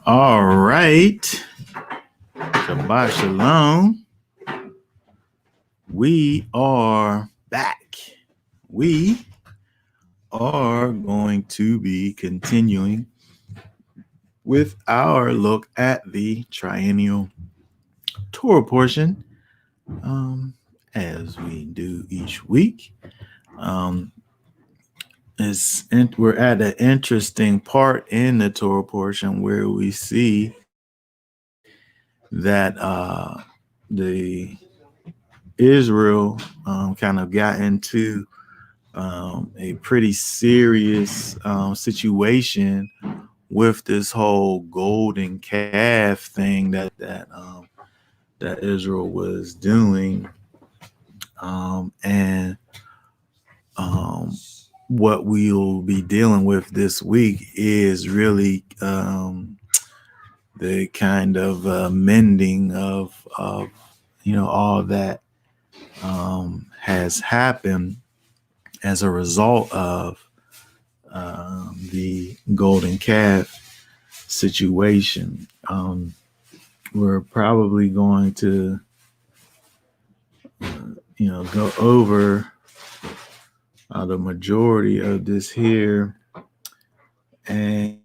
All right. Shabbat Shalom. We are back. We are going to be continuing with our look at the triennial Torah portion, as we do each week. We're at an interesting part in the Torah portion where we see that the Israel kind of got into a pretty serious situation with this whole golden calf thing that Israel was doing, and what we'll be dealing with this week is really the kind of mending of all that has happened as a result of the golden calf situation. We're probably going to go over the majority of this here, and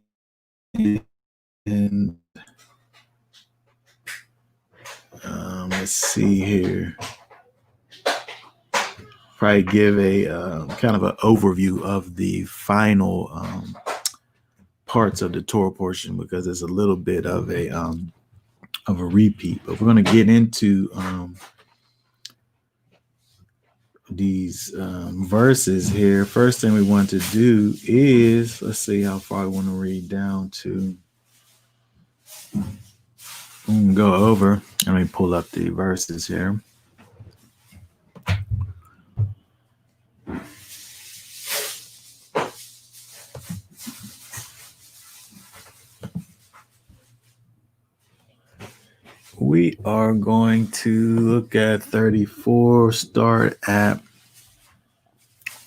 let's see here. Probably give a kind of an overview of the final parts of the Torah portion, because it's a little bit of a repeat. But we're going to get into these verses here. First thing we want to do is, let's see how far I want to read down to. Go over. Let me pull up the verses here. We are going to look at 34, start at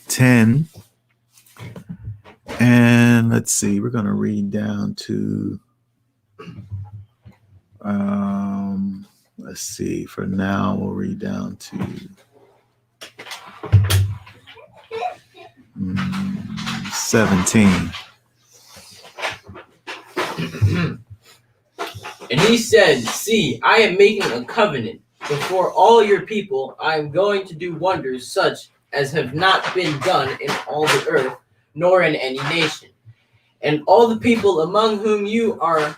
10. And let's see, we're going to read down to, let's see, for now, we'll read down to 17. And he said, "See, I am making a covenant before all your people. I am going to do wonders such as have not been done in all the earth, nor in any nation. And all the people among whom you are,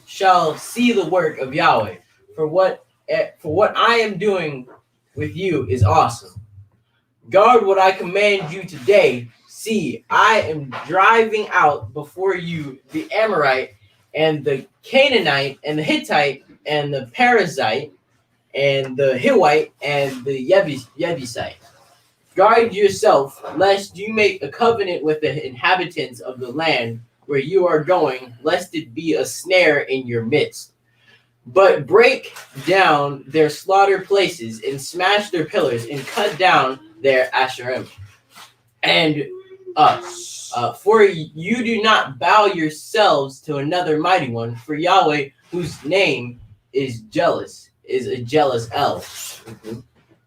shall see the work of Yahweh. For what I am doing with you is awesome. Guard what I command you today. See, I am driving out before you the Amorite and the Canaanite and the Hittite and the Perizzite and the Hivite and the Jebusite. Guard yourself, lest you make a covenant with the inhabitants of the land where you are going, lest it be a snare in your midst. But break down their slaughter places and smash their pillars and cut down their Asherim. And for you do not bow yourselves to another mighty one, for Yahweh, whose name is jealous, is a jealous El.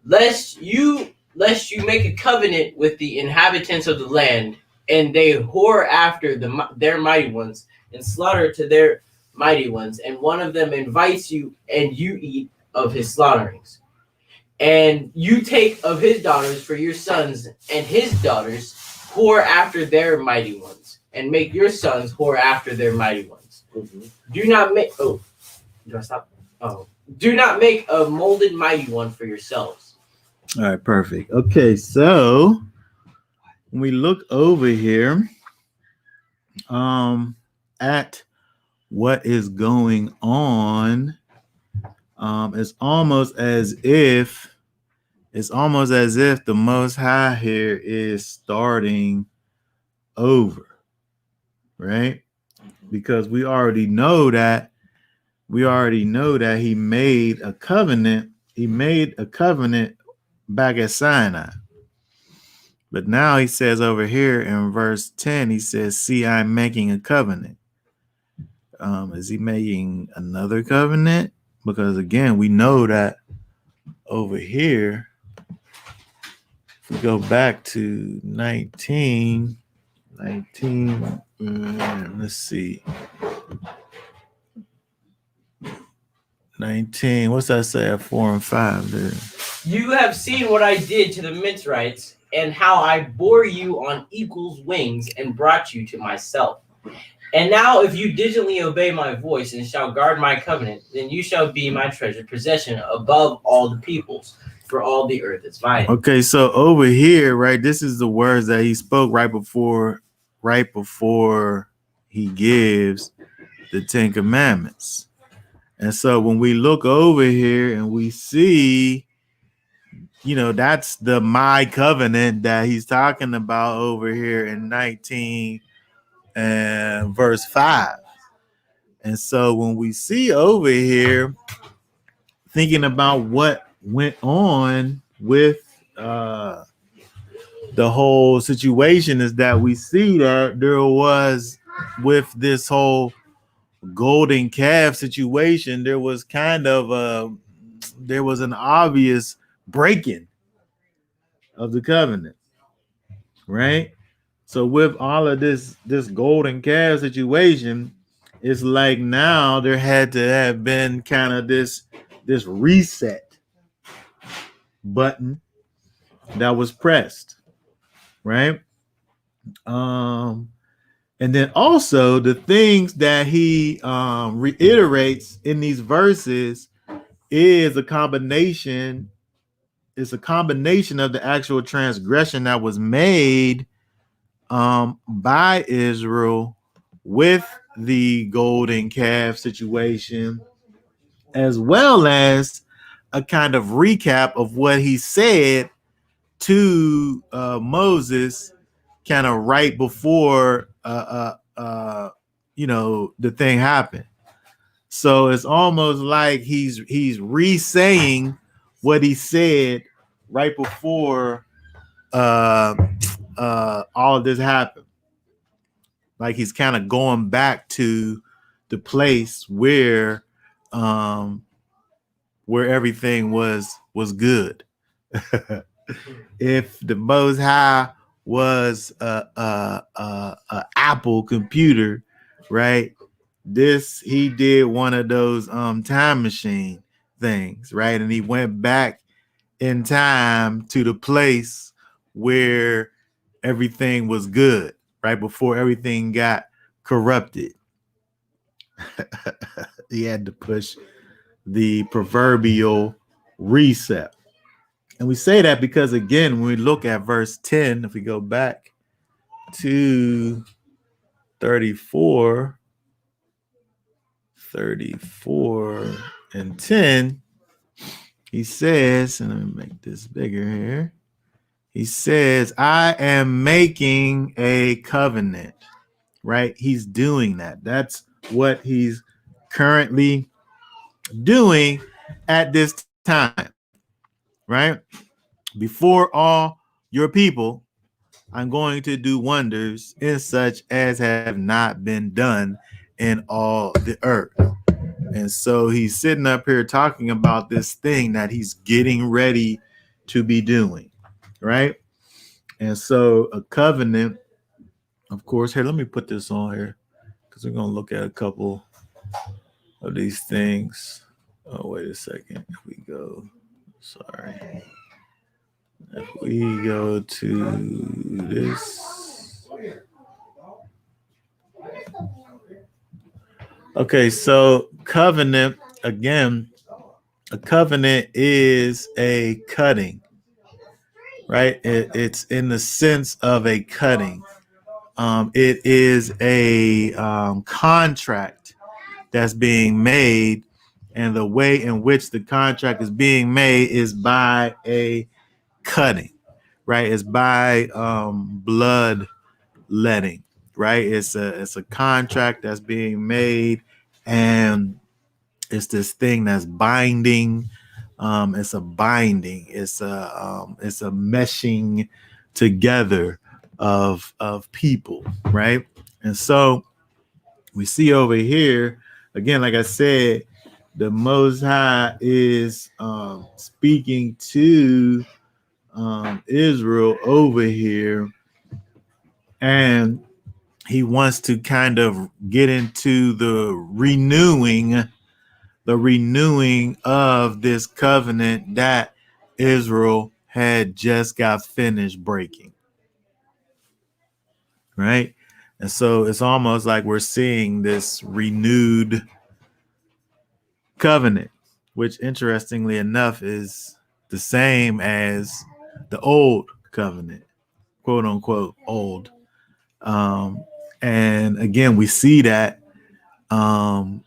Lest you make a covenant with the inhabitants of the land, and they whore after their mighty ones, and slaughter to their mighty ones, and one of them invites you, and you eat of his slaughterings. And you take of his daughters for your sons, and his daughters whore after their mighty ones, and make your sons whore after their mighty ones. Do not make do I stop? Do not make a molded mighty one for yourselves. All right, perfect. Okay, so when we look over here at what is going on, it's almost as if the Most High here is starting over, right? Because we already know that he made a covenant. He made a covenant back at Sinai, But now he says over here in verse 10, he says, see, I'm making a covenant. Is he making another covenant? Because again, we know that over here, if we go back to 19, let's see, 19, what's that say at 4 and 5 there? You have seen what I did to the Mitzrites, and how I bore you on eagle's wings and brought you to myself. And now, if you diligently obey my voice and shall guard my covenant, then you shall be my treasured possession above all the peoples, for all the earth is mine. Okay, so over here, right, this is the words that he spoke right before he gives the Ten Commandments. And so when we look over here and we see, that's the my covenant that he's talking about over here in 19 and verse 5. And so when we see over here, thinking about what went on with the whole situation, is that we see that there was, with this whole golden calf situation, there was an obvious breaking of the covenant, right? So with all of this golden calf situation, it's like now there had to have been kind of this reset button that was pressed, right? And then also the things that he reiterates in these verses is a combination. It's a combination of the actual transgression that was made by Israel with the golden calf situation, as well as a kind of recap of what he said to Moses, kind of right before the thing happened. So it's almost like he's re-saying what he said right before all of this happened. Like he's kind of going back to the place where everything was good. If the Most High was a Apple computer, right? He did one of those time machine things, right? And he went back in time to the place where everything was good, right before everything got corrupted. He had to push the proverbial reset. And we say that because, again, when we look at verse 10, if we go back to 34 and 10, he says, and let me make this bigger here. He says, I am making a covenant, right? He's doing that. That's what he's currently doing at this time, right? Before all your people, I'm going to do wonders in such as have not been done in all the earth. And so he's sitting up here talking about this thing that he's getting ready to be doing, right? And so a covenant, of course, here, let me put this on here because we're going to look at a couple of these things. Oh, wait a second. If we go to this. Okay, so covenant, again, a covenant is a cutting, right? It's in the sense of a cutting. It is a contract that's being made, and the way in which the contract is being made is by a cutting, right? It's by blood letting, right? It's a contract that's being made, and it's this thing that's binding. It's a binding. It's a meshing together of people, right? And so we see over here again, like I said, the Most High is speaking to Israel over here, and he wants to kind of get into the renewing of this covenant that Israel had just got finished breaking, right? And so it's almost like we're seeing this renewed covenant, which interestingly enough is the same as the old covenant, quote unquote old. Um, and again, um,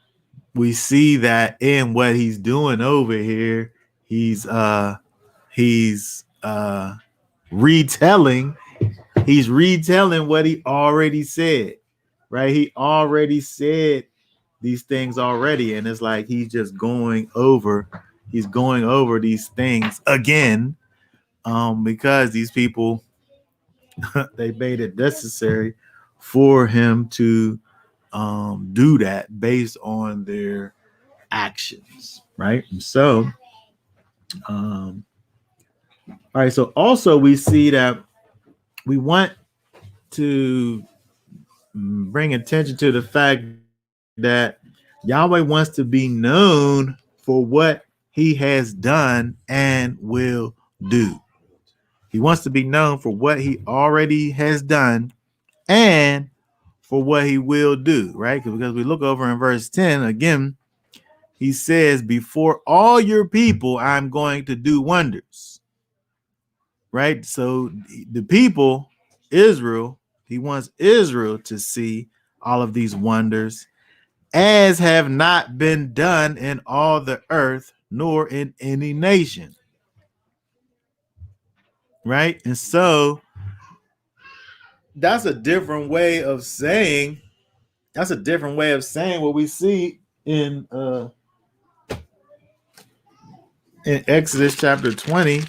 we see that in what he's doing over here. He's he's retelling he's retelling what he already said, right? He already said these things already, and it's like he's going over these things again, because these people they made it necessary for him to do that based on their actions, right? And so all right, so also we see that we want to bring attention to the fact that Yahweh wants to be known for what he has done and will do. He wants to be known for what he already has done and for what he will do, right? Because we look over in verse 10 again, he says, before all your people, I'm going to do wonders, right? So the people, Israel, he wants Israel to see all of these wonders as have not been done in all the earth, nor in any nation. Right? And so that's a different way of saying what we see in Exodus chapter 20,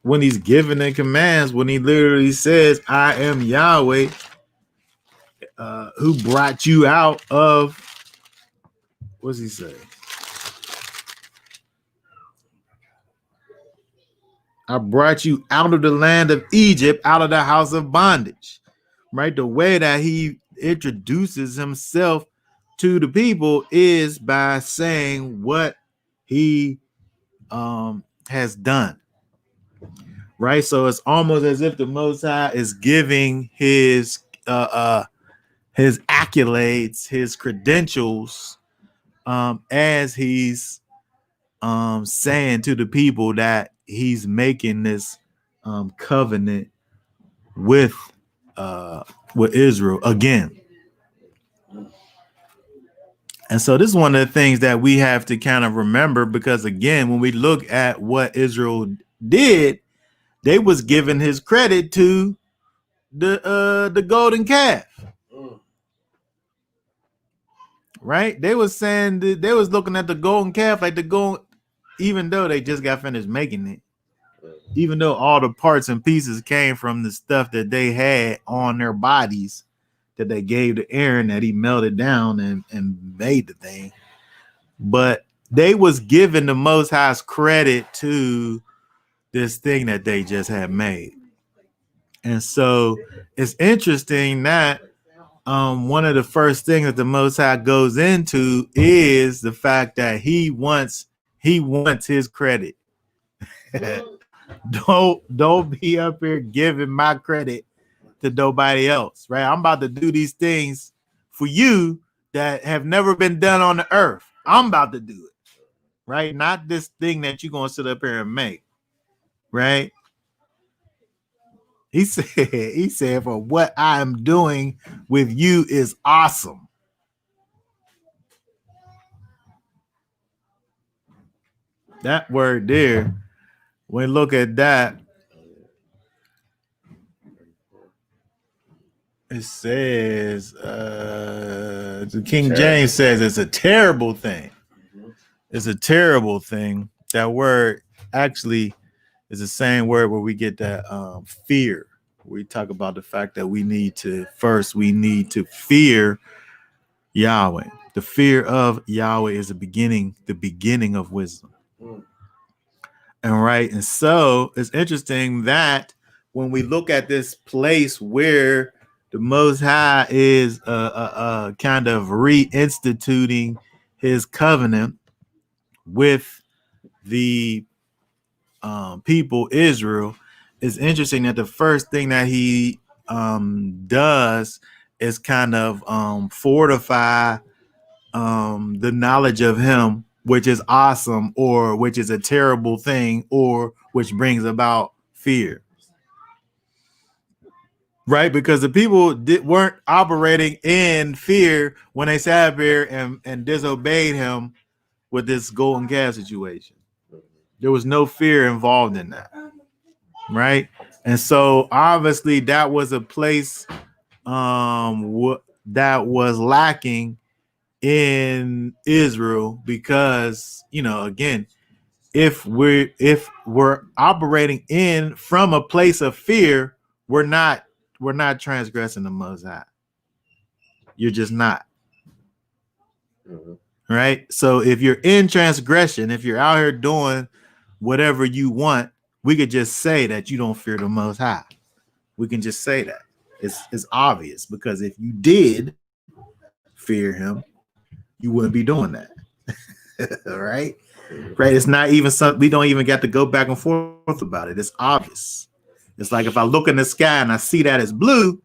when he's given the commands, when he literally says, I am Yahweh, who brought you out of, what's he say? I brought you out of the land of Egypt, out of the house of bondage, right? The way that he introduces himself to the people is by saying what he has done, right? So it's almost as if the Most High is giving his accolades, his credentials, as he's saying to the people that he's making this covenant with Israel again. And so this is one of the things that we have to kind of remember, because again, when we look at what Israel did, they was giving his credit to the golden calf. Right? They was saying that they was looking at the golden calf like the gold, even though they just got finished making it. Even though all the parts and pieces came from the stuff that they had on their bodies that they gave to Aaron, that he melted down and made the thing. But they was giving the Most High's credit to this thing that they just had made. And so it's interesting that one of the first things that the Most High goes into is the fact that he wants his credit. Don't be up here giving my credit to nobody else, right? I'm about to do these things for you that have never been done on the earth. I'm about to do it, right? Not this thing that you're gonna sit up here and make, right? He said, for what I am doing with you is awesome. That word there, when we look at that, it says, the King James says it's a terrible thing. It's a terrible thing. That word actually It's the same word where we get that fear. We talk about the fact that we need to fear Yahweh. The fear of Yahweh is the beginning of wisdom. Mm. And right. And so it's interesting that when we look at this place where the Most High is kind of reinstituting his covenant with the people Israel, it's interesting that the first thing that he does is kind of fortify the knowledge of him, which is awesome, or which is a terrible thing, or which brings about fear. Right, because the people weren't operating in fear when they sat there and disobeyed him with this golden calf situation. There was no fear involved in that, right? And so obviously that was a place that was lacking in Israel, because again, if we're operating in from a place of fear, we're not transgressing the Most High. You're just not. Mm-hmm. Right? So if you're in transgression, if you're out here doing whatever you want, we could just say that you don't fear the Most High. We can just say that. It's obvious, because if you did fear him, you wouldn't be doing that. Right? Right? It's not even something, we don't even get to go back and forth about it. It's obvious. It's like if I look in the sky and I see that it's blue,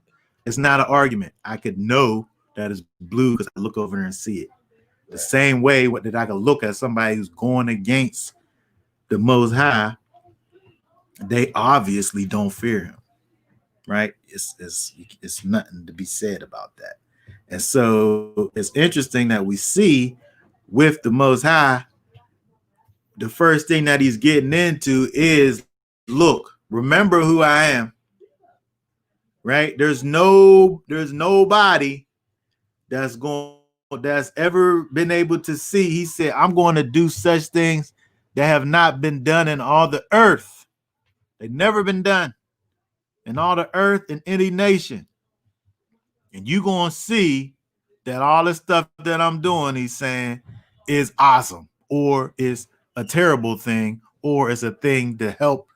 it's not an argument. I could know that it's blue because I look over there and see it. The same way that I could look at somebody who's going against the Most High, they obviously don't fear him. Right? It's nothing to be said about that. And so it's interesting that we see with the Most High, the first thing that he's getting into is, look, remember who I am. Right? There's nobody that's ever been able to see. He said, I'm going to do such things that have not been done in all the earth. They've never been done in all the earth in any nation. And you're going to see that all the stuff that I'm doing, he's saying, is awesome, or is a terrible thing, or is a thing to help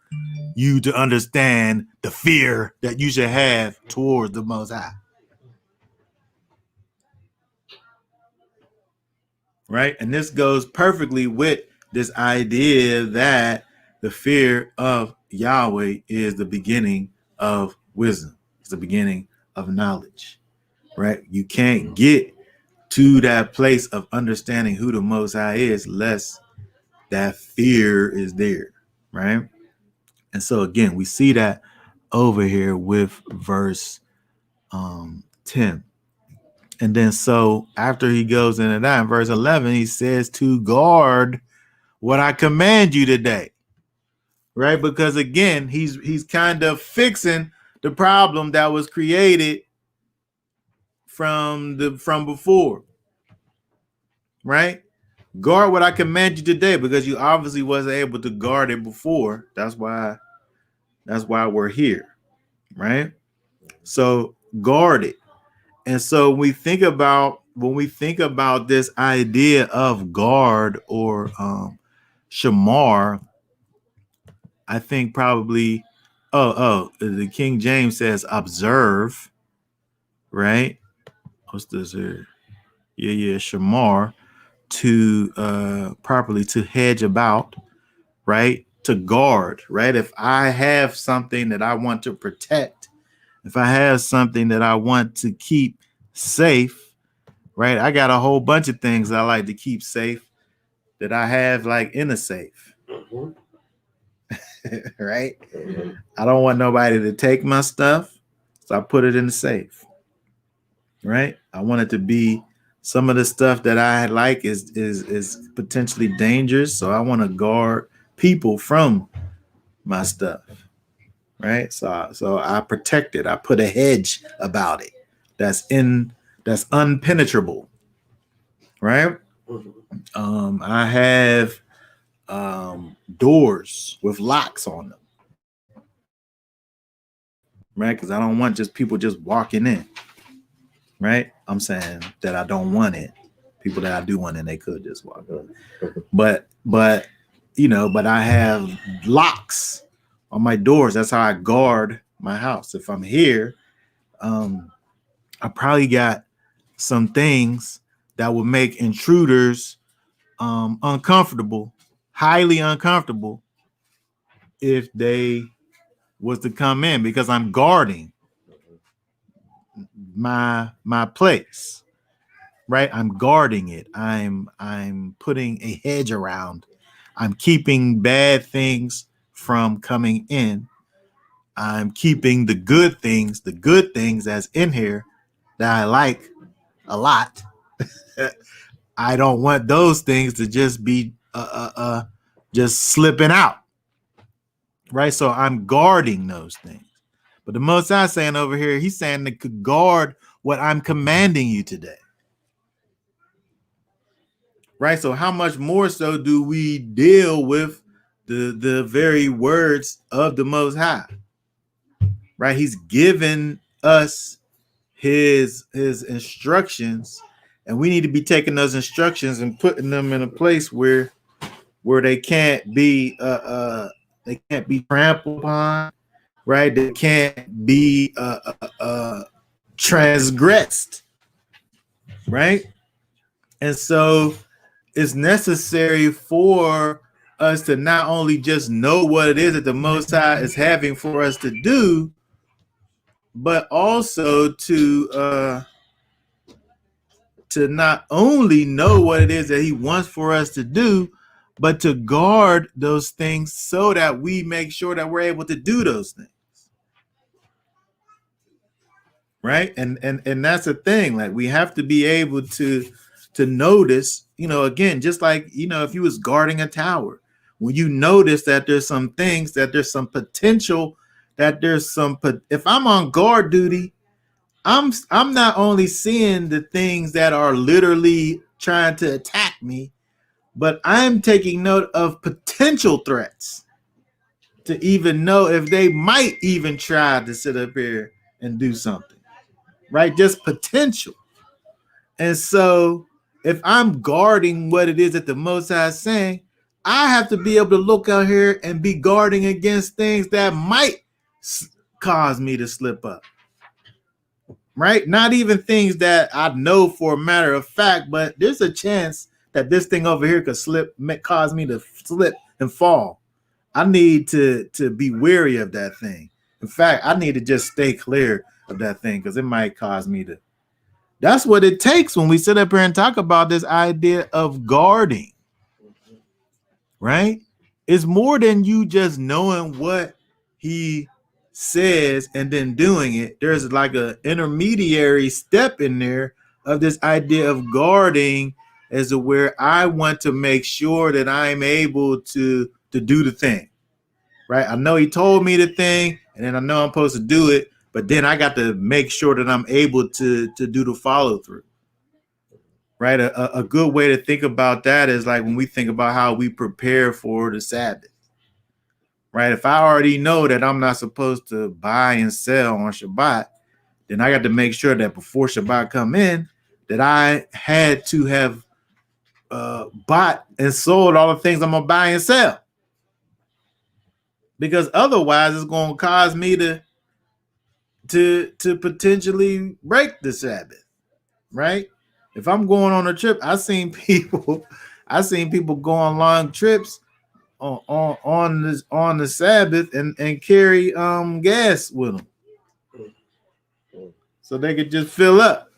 you to understand the fear that you should have towards the Most High. Right? And this goes perfectly with this idea that the fear of Yahweh is the beginning of wisdom. It's the beginning of knowledge. Right? You can't get to that place of understanding who the Most High is less that fear is there. Right? And so again, we see that over here with verse 10. And then so after he goes into that, in verse 11, he says to guard what I command you today. Right? Because again, he's kind of fixing the problem that was created from before. Right? Guard what I command you today, because you obviously wasn't able to guard it before. That's why we're here. Right? So guard it. And so when we think about this idea of guard or shamar, I think probably the King James says observe, right? What's this here? Yeah, shamar, to properly to hedge about, right? To guard, right? If I have something that I want to protect, if I have something that I want to keep safe, right? I got a whole bunch of things I like to keep safe that I have like in a safe. Mm-hmm. Right? Mm-hmm. I don't want nobody to take my stuff, so I put it in the safe. Right? I want it to be, some of the stuff that I like is potentially dangerous, so I want to guard people from my stuff. Right? So I protect it. I put a hedge about it that's unpenetrable. Right? Mm-hmm. I have doors with locks on them, right? Because I don't want just people just walking in, right? I'm saying that I don't want it. People that I do want in, they could just walk in. But but I have locks on my doors. That's how I guard my house. If I'm here, I probably got some things that would make intruders uncomfortable, highly uncomfortable, if they was to come in, because I'm guarding my place, right? I'm guarding it. I'm putting a hedge around. I'm keeping bad things from coming in. I'm keeping the good things that's in here that I like a lot. I don't want those things to just be just slipping out, right? So I'm guarding those things. But the Most High saying over here, he's saying to guard what I'm commanding you today, right? So how much more so do we deal with the very words of the Most High, right? He's given us his instructions, and we need to be taking those instructions and putting them in a place where they can't be trampled upon, right? They can't be transgressed, right? And so it's necessary for us to not only just know what it is that the Most High is having for us to do, but also to not only know what it is that he wants for us to do, but to guard those things so that we make sure that we're able to do those things. Right. And that's the thing. Like, we have to be able to notice, again, just like, if you was guarding a tower, when you notice that there's some things, that there's some potential, if I'm on guard duty, I'm not only seeing the things that are literally trying to attack me, but I'm taking note of potential threats to even know if they might even try to sit up here and do something, right? Just potential. And so if I'm guarding what it is that the Most High is saying, I have to be able to look out here and be guarding against things that might cause me to slip up. Right? Not even things that I know for a matter of fact, but there's a chance that this thing over here could cause me to slip and fall. I need to be wary of that thing. In fact, I need to just stay clear of that thing, because it might cause me to. That's what it takes when we sit up here and talk about this idea of guarding, right? It's more than you just knowing what he says and then doing it. There's like an intermediary step in there of this idea of guarding, as to where I want to make sure that I'm able to do the thing, right? I know he told me the thing, and then I know I'm supposed to do it, but then I got to make sure that I'm able to do the follow through, right? A good way to think about that is like when we think about how we prepare for the Sabbath. Right? If I already know that I'm not supposed to buy and sell on Shabbat, then I got to make sure that before Shabbat come in, that I had to have bought and sold all the things I'm gonna buy and sell. Because otherwise, it's gonna cause me to potentially break the Sabbath. Right? If I'm going on a trip, I've seen people go on long trips on the Sabbath and carry gas with them, so they could just fill up.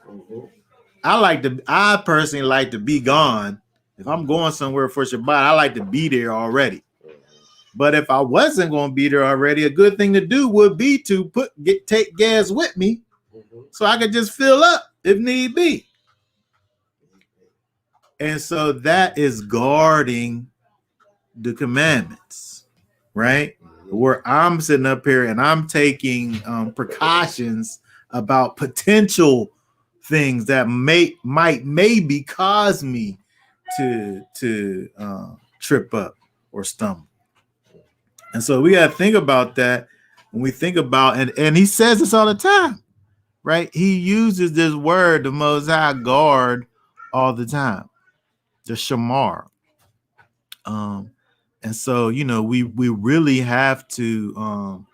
I personally like to be gone. If I'm going somewhere for Shabbat, I like to be there already. But if I wasn't going to be there already, a good thing to do would be to take gas with me, so I could just fill up if need be. And so that is guarding the commandments, right? Where I'm sitting up here and I'm taking precautions about potential things that might maybe cause me to trip up, or stumble. And so we got to think about that when we think about, and he says this all the time, right? He uses this word, the Most High guard, all the time, the shamar. Um, and so, we really have to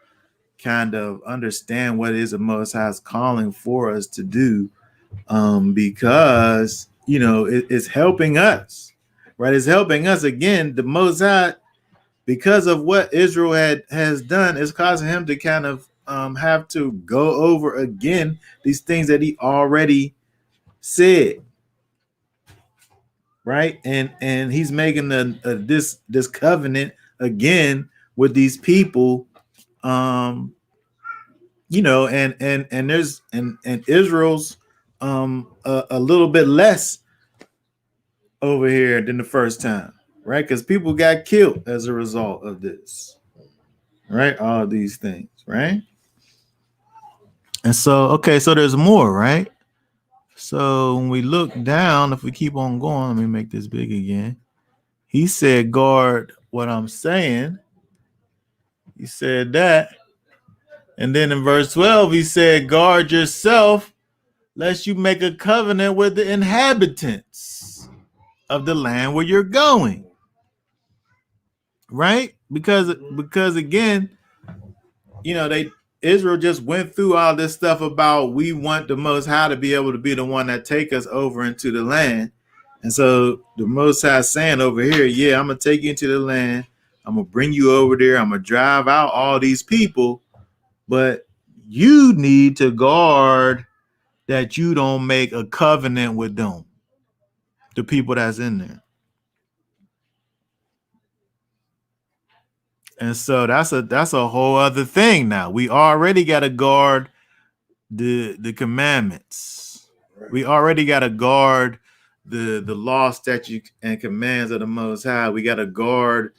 kind of understand what it is the Most High is calling for us to do, because, it's helping us, right? It's helping us. Again, the Most High, because of what Israel has done, is causing him to kind of have to go over again these things that he already said, right? And he's making this covenant again with these people, and there's and Israel's a little bit less over here than the first time, right? Because people got killed as a result of this, right? All of these things, right? And so, okay, so there's more, right? So when we look down, if we keep on going, let me make this big again. He said, guard what I'm saying. He said that. And then in verse 12, he said, guard yourself, lest you make a covenant with the inhabitants of the land where you're going. Right? Because again, Israel just went through all this stuff about we want the Most High to be able to be the one that take us over into the land. And so the Most High saying over here, yeah, I'm going to take you into the land. I'm going to bring you over there. I'm going to drive out all these people. But you need to guard that you don't make a covenant with them, the people that's in there. And so that's a whole other thing now. We already got to guard the commandments. We already got to guard the law, statute, and commands of the Most High. We got to guard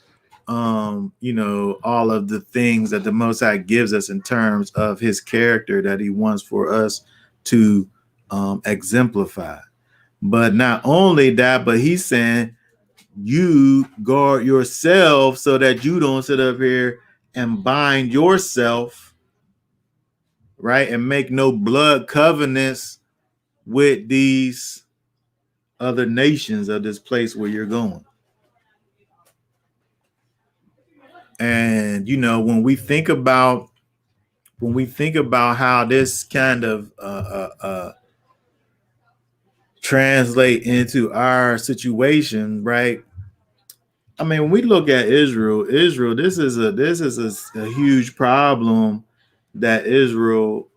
all of the things that the Most High gives us in terms of his character that he wants for us to exemplify. But not only that, but he's saying you guard yourself so that you don't sit up here and bind yourself, right? And make no blood covenants with these other nations of this place where you're going. And when we think about how this kind of translate into our situation, right? I mean, when we look at Israel, this is a huge problem that Israel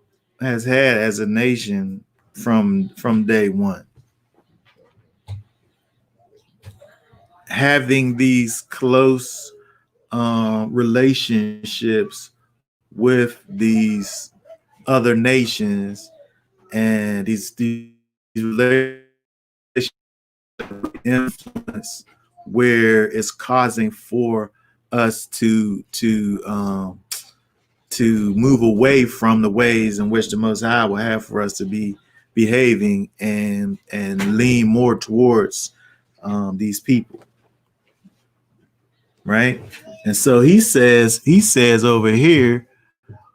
has had as a nation from day one. Having these close relationships with these other nations, and these relationships influence where it's causing for us to move away from the ways in which the Most High will have for us to be behaving, and lean more towards these people, right? And so he says over here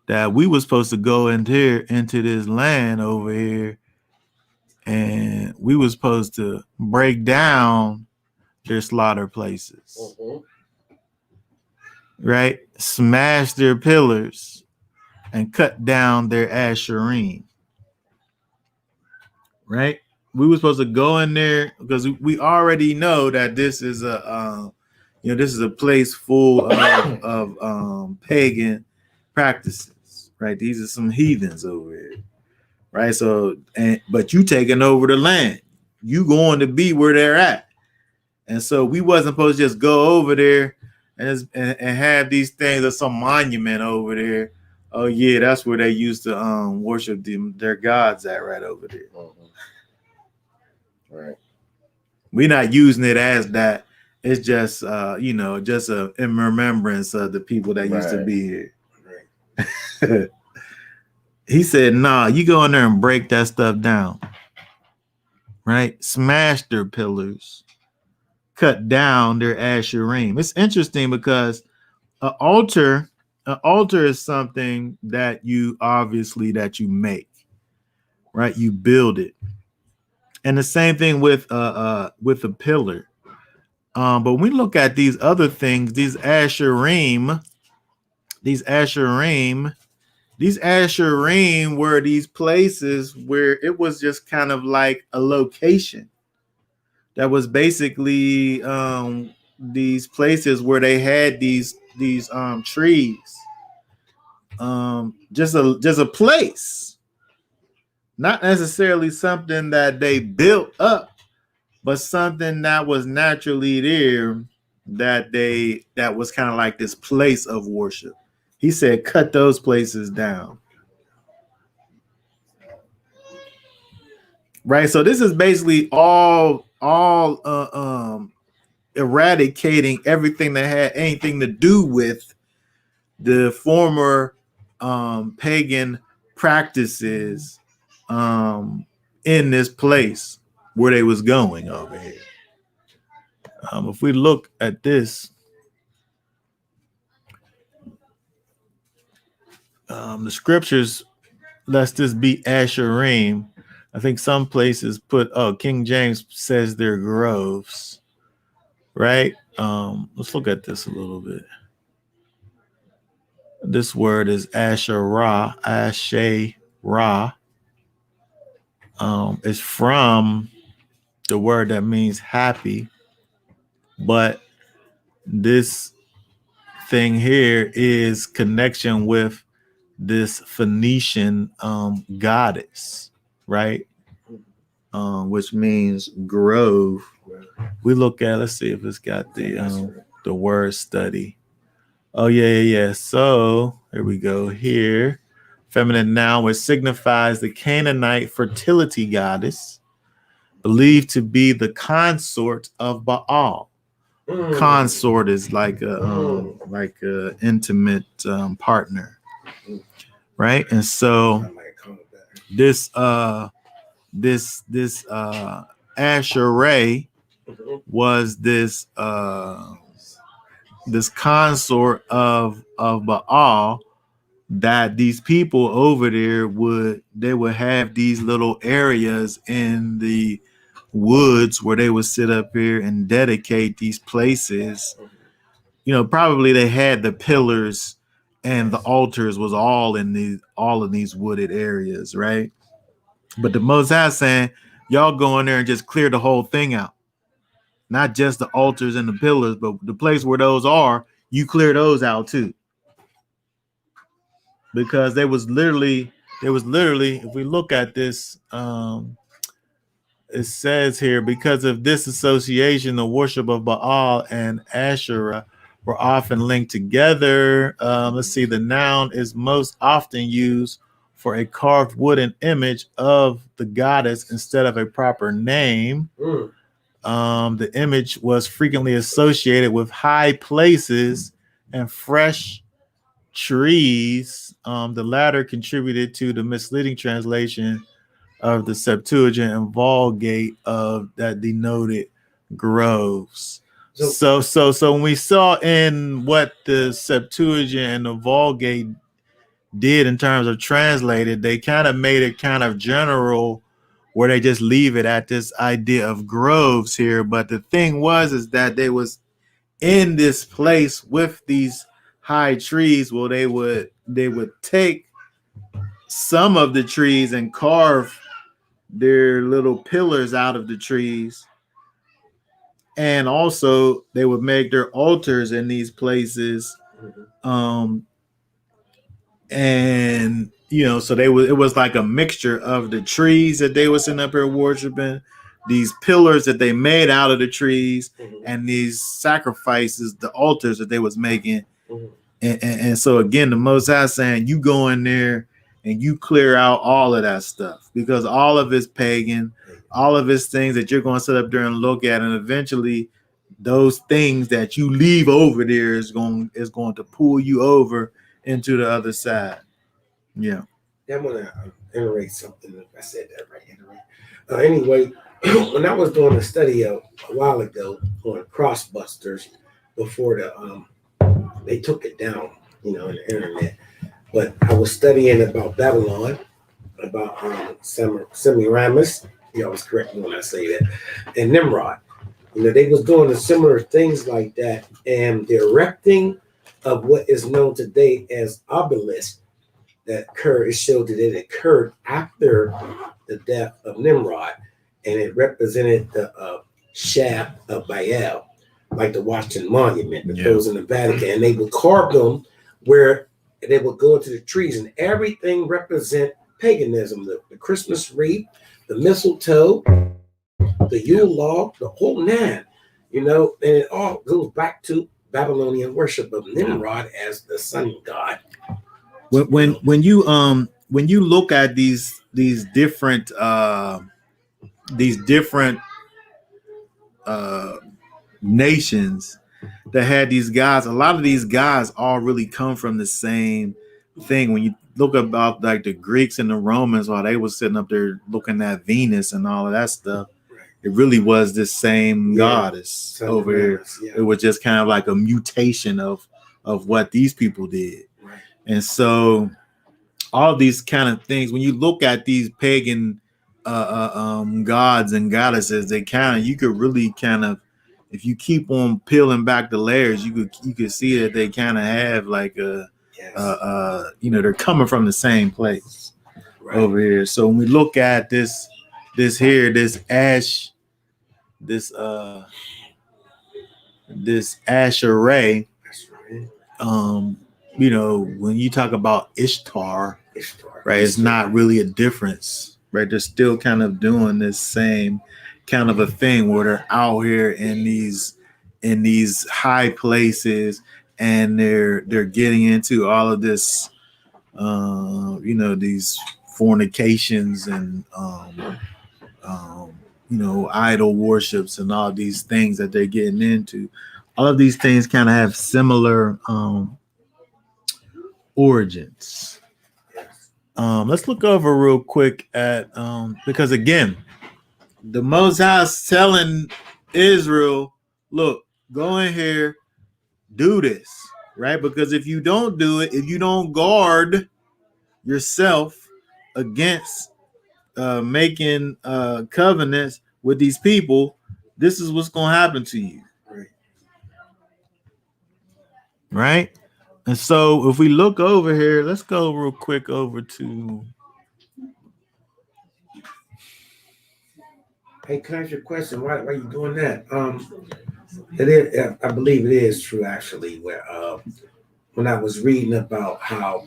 that we were supposed to go into this land over here, and we were supposed to break down their slaughter places, right? Smash their pillars and cut down their asherim, right? We were supposed to go in there because we already know that this is this is a place full of pagan practices, right? These are some heathens over here, right? So, but you taking over the land, you going to be where they're at, and so we wasn't supposed to just go over there and have these things as some monument over there. Oh yeah, that's where they used to worship their gods at, right over there. Right. We're not using it as that. It's just just in remembrance of the people that used to be here. Right. He said, nah, you go in there and break that stuff down. Right? Smash their pillars cut down their Asherim. It's interesting because an altar is something that you obviously that you make, right? You build it, and the same thing with a pillar. But when we look at these other things, these Asherim, these Asherim were these places where it was just kind of like a location that was basically these places where they had these trees, just a place, not necessarily something that they built up, but something that was naturally there, that was kind of like this place of worship. He said, cut those places down. Right. So this is basically all eradicating everything that had anything to do with the former pagan practices in this place where they was going over here. If we look at this, the scriptures lets this be Asherim. I think some places put, King James says they're groves, right? Let's look at this a little bit. This word is Asherah, Asherah. It's from the word that means happy, but this thing here is connection with this Phoenician goddess, right? Which means grove. We look at, let's see if it's got the word study. Oh yeah. So here we go. Here, feminine noun, which signifies the Canaanite fertility goddess, believed to be the consort of Baal. Consort is like a intimate partner, right? And so this Asherah was this consort of Baal, that these people over there would have these little areas in the woods where they would sit up here and dedicate these places. Probably they had the pillars and the altars was all in these wooded areas, right? But the Most High saying, y'all go in there and just clear the whole thing out. Not just the altars and the pillars, but the place where those are, you clear those out too. Because there was literally, if we look at this, it says here, because of this association, the worship of Baal and Asherah were often linked together. Let's see, the noun is most often used for a carved wooden image of the goddess instead of a proper name. The image was frequently associated with high places and fresh trees. The latter contributed to the misleading translation of the Septuagint and Vulgate of that denoted groves. So when we saw in what the Septuagint and the Vulgate did in terms of translated, they kind of made it kind of general, where they just leave it at this idea of groves here. But the thing is that they was in this place with these high trees. Well, they would take some of the trees and carve their little pillars out of the trees, and also they would make their altars in these places. And so it was like a mixture of the trees that they were sitting up here worshiping, these pillars that they made out of the trees, and these sacrifices, the altars that they was making. And so again, the Most High saying, you go in there and you clear out all of that stuff, because all of it's pagan, all of it's things that you're going to sit up there and look at, and eventually those things that you leave over there is going to pull you over into the other side. Yeah. I'm gonna iterate something. If I said that right, iterate. Anyway, when I was doing a study a while ago on Crossbusters, before they took it down, in the internet. But I was studying about Babylon, about Semiramis. You always correct me when I say that, and Nimrod. They was doing the similar things like that, and the erecting of what is known today as obelisk that occurred. It showed that it occurred after the death of Nimrod, and it represented the shaft of Baal, like the Washington Monument that goes in the Vatican. And they would carve them where they would go into the trees, and everything represent paganism. The Christmas wreath, the mistletoe, the Yule log, the whole nine. And it all goes back to Babylonian worship of Nimrod as the sun god. When you look at these different nations that had these guys, a lot of these guys all really come from the same thing. When you look about like the Greeks and the Romans, while they were sitting up there looking at Venus and all of that stuff, it really was this same goddess over here. It was just kind of like a mutation of what these people did. And so all these kind of things, when you look at these pagan gods and goddesses, you could really kind of, if you keep on peeling back the layers, you could see that they kind of have like they're coming from the same place over here. So when we look at this Asheray, when you talk about Ishtar, right, it's not really a difference, right? They're still kind of doing this same kind of a thing where they're out here in these high places, and they're getting into all of this, these fornications and idol worships and all these things that they're getting into. All of these things kind of have similar origins. Let's look over real quick at because again, the Most High is telling Israel, look, go in here, do this, right? Because if you don't do it, if you don't guard yourself against making covenants with these people, this is what's going to happen to you. Right? And so if we look over here, let's go real quick over to. Hey, can I ask you a question? Why are you doing that? It is, I believe it is true, actually, where when I was reading about how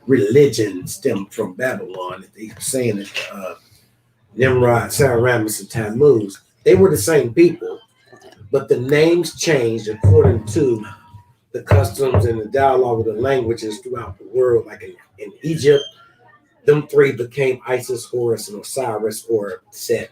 religion stemmed from Babylon, they were saying that Nimrod, Semiramis, and Tammuz, they were the same people, but the names changed according to the customs and the dialogue of the languages throughout the world. Like in Egypt, them three became Isis, Horus, and Osiris, or Set.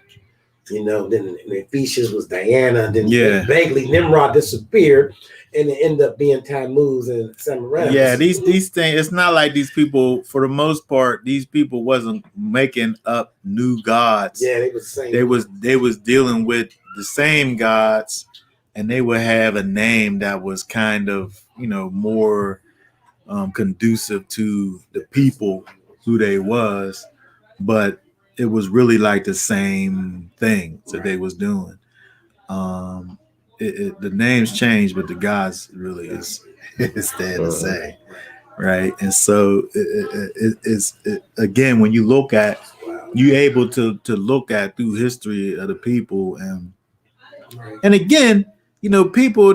Then in Ephesians was Diana. Then vaguely Nimrod disappeared, and it ended up being Tammuz and Semiramis. Yeah, these things. It's not like these people, for the most part, these people wasn't making up new gods. Yeah, they was the same. They was dealing with the same gods, and they would have a name that was kind of more conducive to the people who they was, but it was really like the same thing that they was doing. The names changed, but the gods really is staying the same, right? And so it's again, when you look at, you able to look at through history of the people, and again, people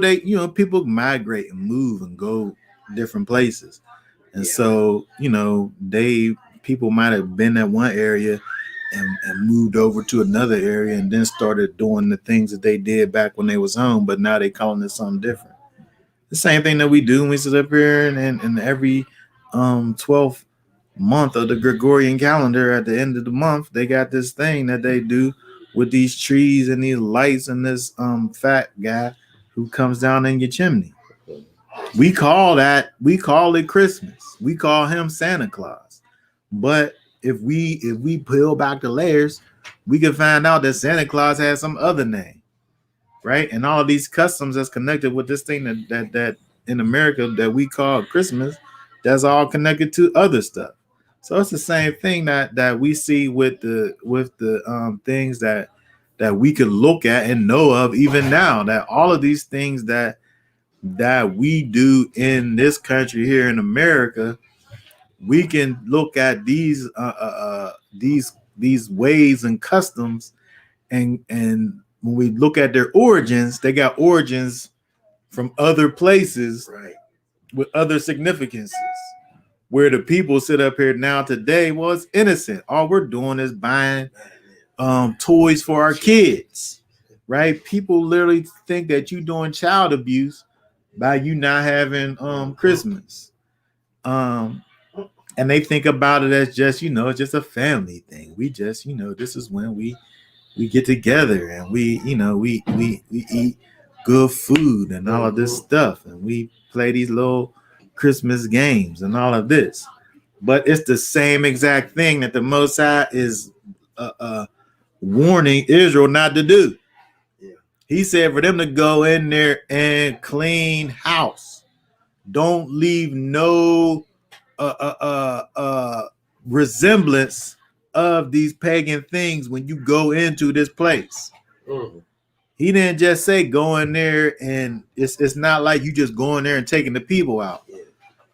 people migrate and move and go different places, and so people might have been at one area and moved over to another area and then started doing the things that they did back when they was home, but now they calling it something different. The same thing that we do when we sit up here and every 12th month of the Gregorian calendar, at the end of the month, they got this thing that they do with these trees and these lights and this fat guy who comes down in your chimney. We call it Christmas. We call him Santa Claus. But if we peel back the layers, we can find out that Santa Claus has some other name, right? And all of these customs that's connected with this thing that in America that we call Christmas, that's all connected to other stuff. So it's the same thing that we see with the things that we could look at and know of even now. That all of these things that we do in this country here in America, we can look at these ways and customs, and when we look at their origins, they got origins from other places, Right. with other significances. Where the people sit up here now today, well, it's innocent. All we're doing is buying toys for our kids, right? People literally think that you're doing child abuse by you not having Christmas. And they think about it as just, it's just a family thing. We just, this is when we get together and we eat good food and all of this stuff, and we play these little Christmas games and all of this. But it's the same exact thing that the Most High is warning Israel not to do. Yeah. He said for them to go in there and clean house. Don't leave no resemblance of these pagan things when you go into this place. Mm-hmm. He didn't just say go in there, and it's not like you just going there and taking the people out. Yeah.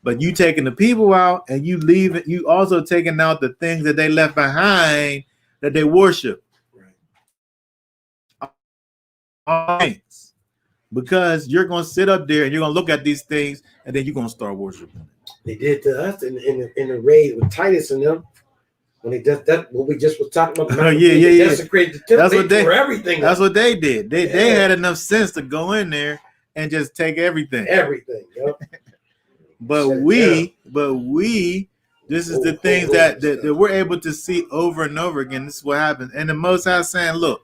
But you taking the people out and you leave it, you also taking out the things that they left behind that they worship. Right. All things. Because you're gonna sit up there and you're gonna look at these things and then you're gonna start worshiping. They did to us in the raid with Titus and them. When they did that, what we just was talking about. Yeah. Desecrated the temple. That's what they tore everything. That's what they did. They had enough sense to go in there and just take everything. Everything. Yep. But we, this is the things that we're able to see over and over again. This is what happens. And the Most High saying, look,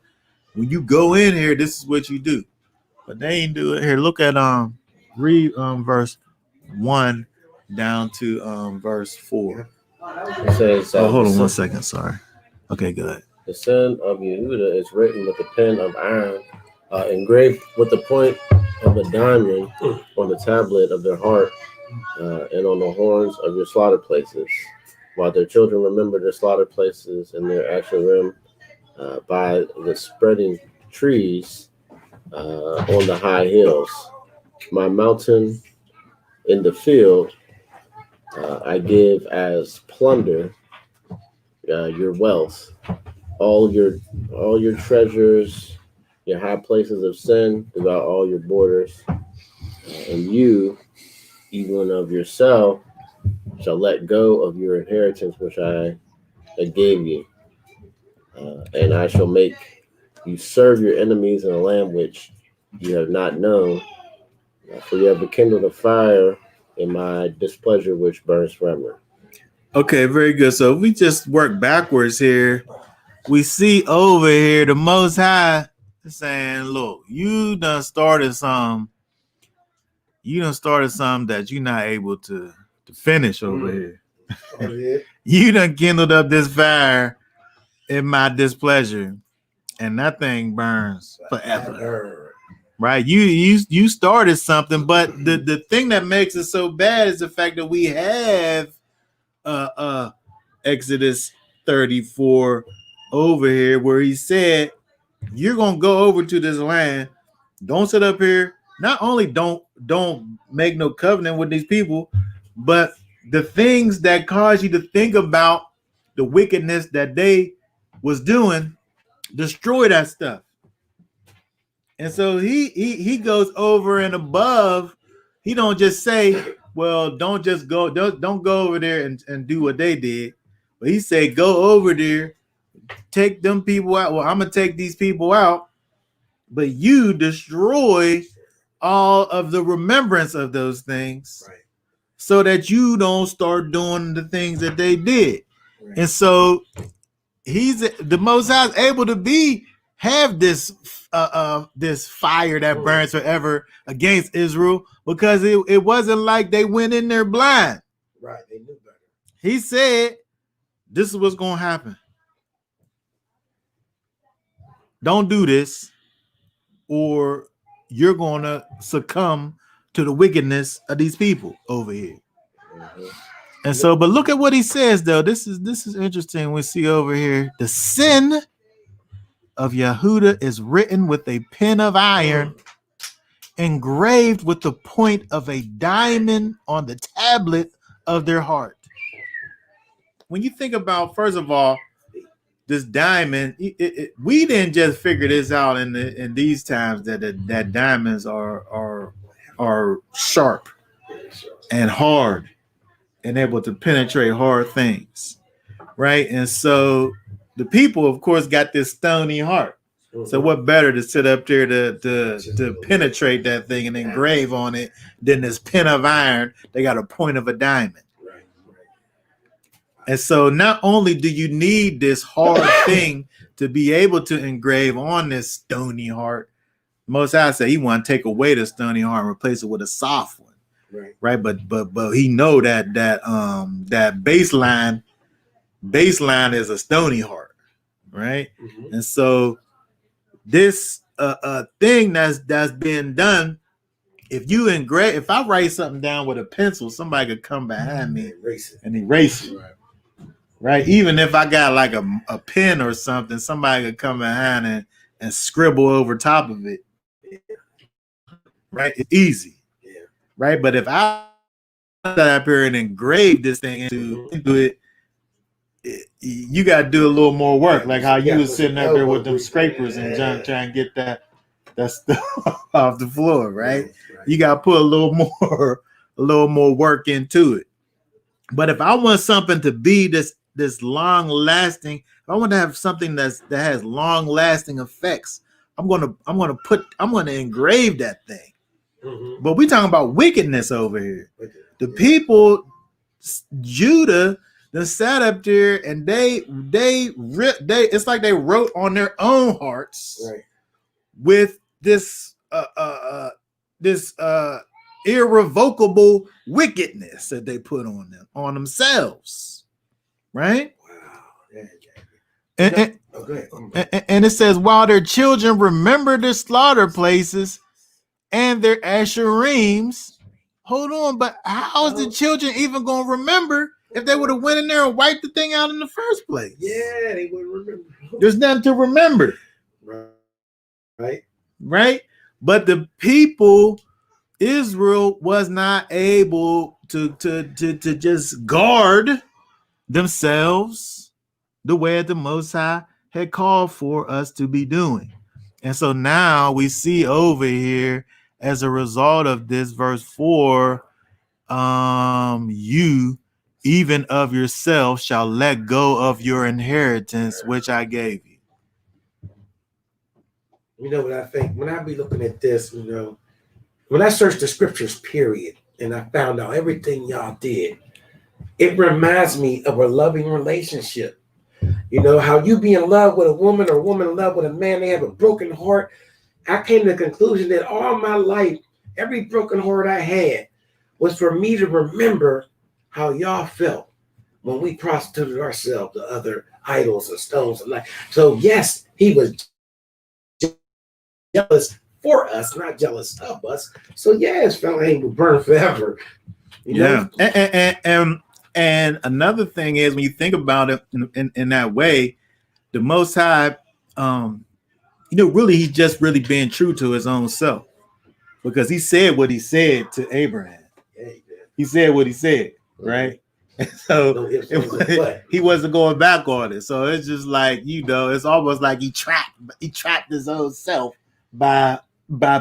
when you go in here, this is what you do. But they ain't do it here. Look at read verse 1 down to verse 4. It says, hold on 1 second. Sorry. Okay, good. The son of Yehuda is written with a pen of iron, engraved with the point of a diamond on the tablet of their heart, and on the horns of your slaughter places, while their children remember their slaughter places and their ashen rim by the spreading trees on the high hills. My mountain in the field I give as plunder, your wealth, all your treasures, your high places of sin throughout all your borders, and you, even of yourself, shall let go of your inheritance which I gave you, and I shall make you serve your enemies in a land which you have not known, for you have rekindled a fire in my displeasure which burns forever. Okay, very good. So if we just work backwards here, we see over here the Most High saying, look, you done started some that you're not able to finish over here. Oh, yeah. You done kindled up this fire in my displeasure, and that thing burns forever. Right? You started something, but the thing that makes it so bad is the fact that we have Exodus 34 over here where he said, you're gonna go over to this land. Don't sit up here. Not only don't make no covenant with these people, but the things that cause you to think about the wickedness that they was doing, destroy that stuff. And so he goes over and above. He don't just say, well, don't go over there and do what they did. But he said, go over there, take them people out. Well, I'm gonna take these people out, but you destroy all of the remembrance of those things, Right. so that you don't start doing the things that they did. Right. And so the Most High is able to have this this fire that burns forever against Israel, because it wasn't like they went in there blind. Right. They knew better. He said, this is what's going to happen. Don't do this, or you're going to succumb to the wickedness of these people over here. Mhm. And so, but look at what he says, though. This is interesting. We see over here the sin of Yehuda is written with a pen of iron, engraved with the point of a diamond on the tablet of their heart. When you think about, first of all, this diamond, we didn't just figure this out in these times that diamonds are sharp and hard and able to penetrate hard things, right? And so the people, of course, got this stony heart. So what better to sit up there to penetrate that thing and engrave on it than this pen of iron? They got a point of a diamond. Right. And so not only do you need this hard thing to be able to engrave on this stony heart, Most High say he want to take away the stony heart and replace it with a soft one. Right. But he know that baseline is a stony heart, right? Mm-hmm. And so this thing that's being done, if I write something down with a pencil, somebody could come behind me and erase it. Right. Even if I got like a pen or something, somebody could come behind and scribble over top of it. Right. It's easy. Yeah. Right. But if I sat up here and engrave this thing into it, you got to do a little more work. Like how you was sitting up there with them scrapers and trying to get that stuff off the floor. Right. You got to put a little more work into it. But if I want something to be this long lasting, if I want to have something that has long lasting effects, I'm gonna engrave that thing. Mm-hmm. But we talking about wickedness over here. The people, Judah, they sat up there and they it's like they wrote on their own hearts, right, with this irrevocable wickedness that they put on themselves, right? Wow. And it says, while their children remember their slaughter places and their Asherim. Hold on, but how is the children even going to remember if they would have went in there and wiped the thing out in the first place? Yeah, they would remember. There's nothing to remember. Right? But the people, Israel, was not able to just guard themselves the way the Most High had called for us to be doing. And so now we see over here, as a result of this, verse 4, you, even of yourself, shall let go of your inheritance, which I gave you. You know what I think? When I be looking at this, when I searched the scriptures, period, and I found out everything y'all did, it reminds me of a loving relationship. How you be in love with a woman or a woman in love with a man, they have a broken heart. I came to the conclusion that all my life, every broken heart I had was for me to remember how y'all felt when we prostituted ourselves to other idols and stones and like. So yes, he was jealous for us, not jealous of us. So yes, fella ain't will burn forever. Yeah. And another thing is, when you think about it in that way, the Most High, really, he's just really being true to his own self, because he said what he said to Abraham. Yeah, he said what he said, right? And so he wasn't going back on it. So it's just like, it's almost like he trapped his own self by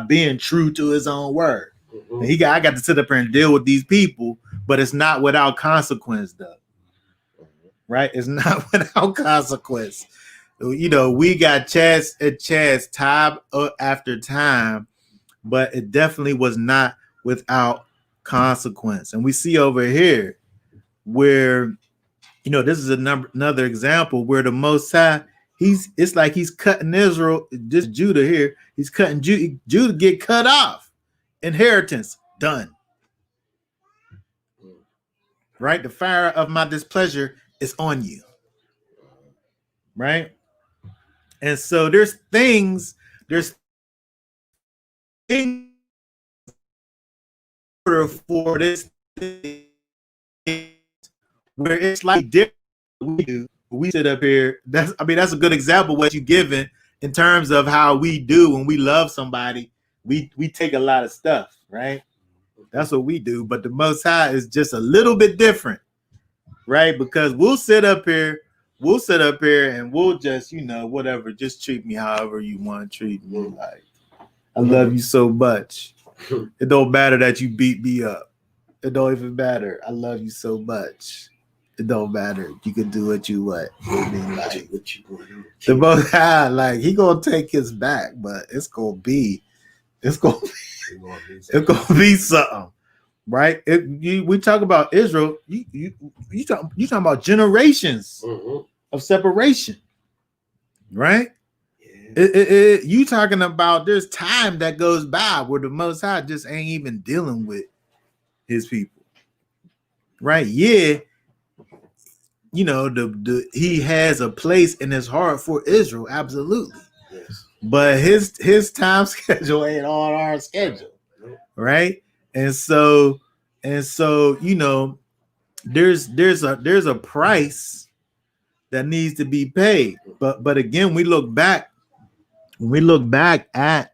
being true to his own word. Mm-hmm. I got to sit up here and deal with these people, but it's not without consequence, though. Right? It's not without consequence. We got chance time after time, but it definitely was not without consequence. And we see over here where, this is another example where the Most High, it's like he's cutting Israel, this Judah here, he's cutting Judah get cut off. Inheritance done. Right? The fire of my displeasure is on you. right? And so there's things in order for this thing where it's like different. We do. We sit up here. That's a good example of what you're giving in terms of how we do when we love somebody. We take a lot of stuff, right? That's what we do. But the Most High is just a little bit different, right? Because we'll sit up here and we'll just, whatever, just treat me however you want to treat me. Like, I love you so much. It don't matter that you beat me up. It don't even matter. I love you so much. It don't matter. You can do what you want. I mean, like, the Most High, like, he gonna take his back, but it's gonna be something, right? We talk about Israel. You talking about generations of separation, right? You talking about there's time that goes by where the Most High just ain't even dealing with his people, right? Yeah, he has a place in his heart for Israel, absolutely. Yes. But his time schedule ain't on our schedule, right? And so there's a price that needs to be paid. But again, when we look back at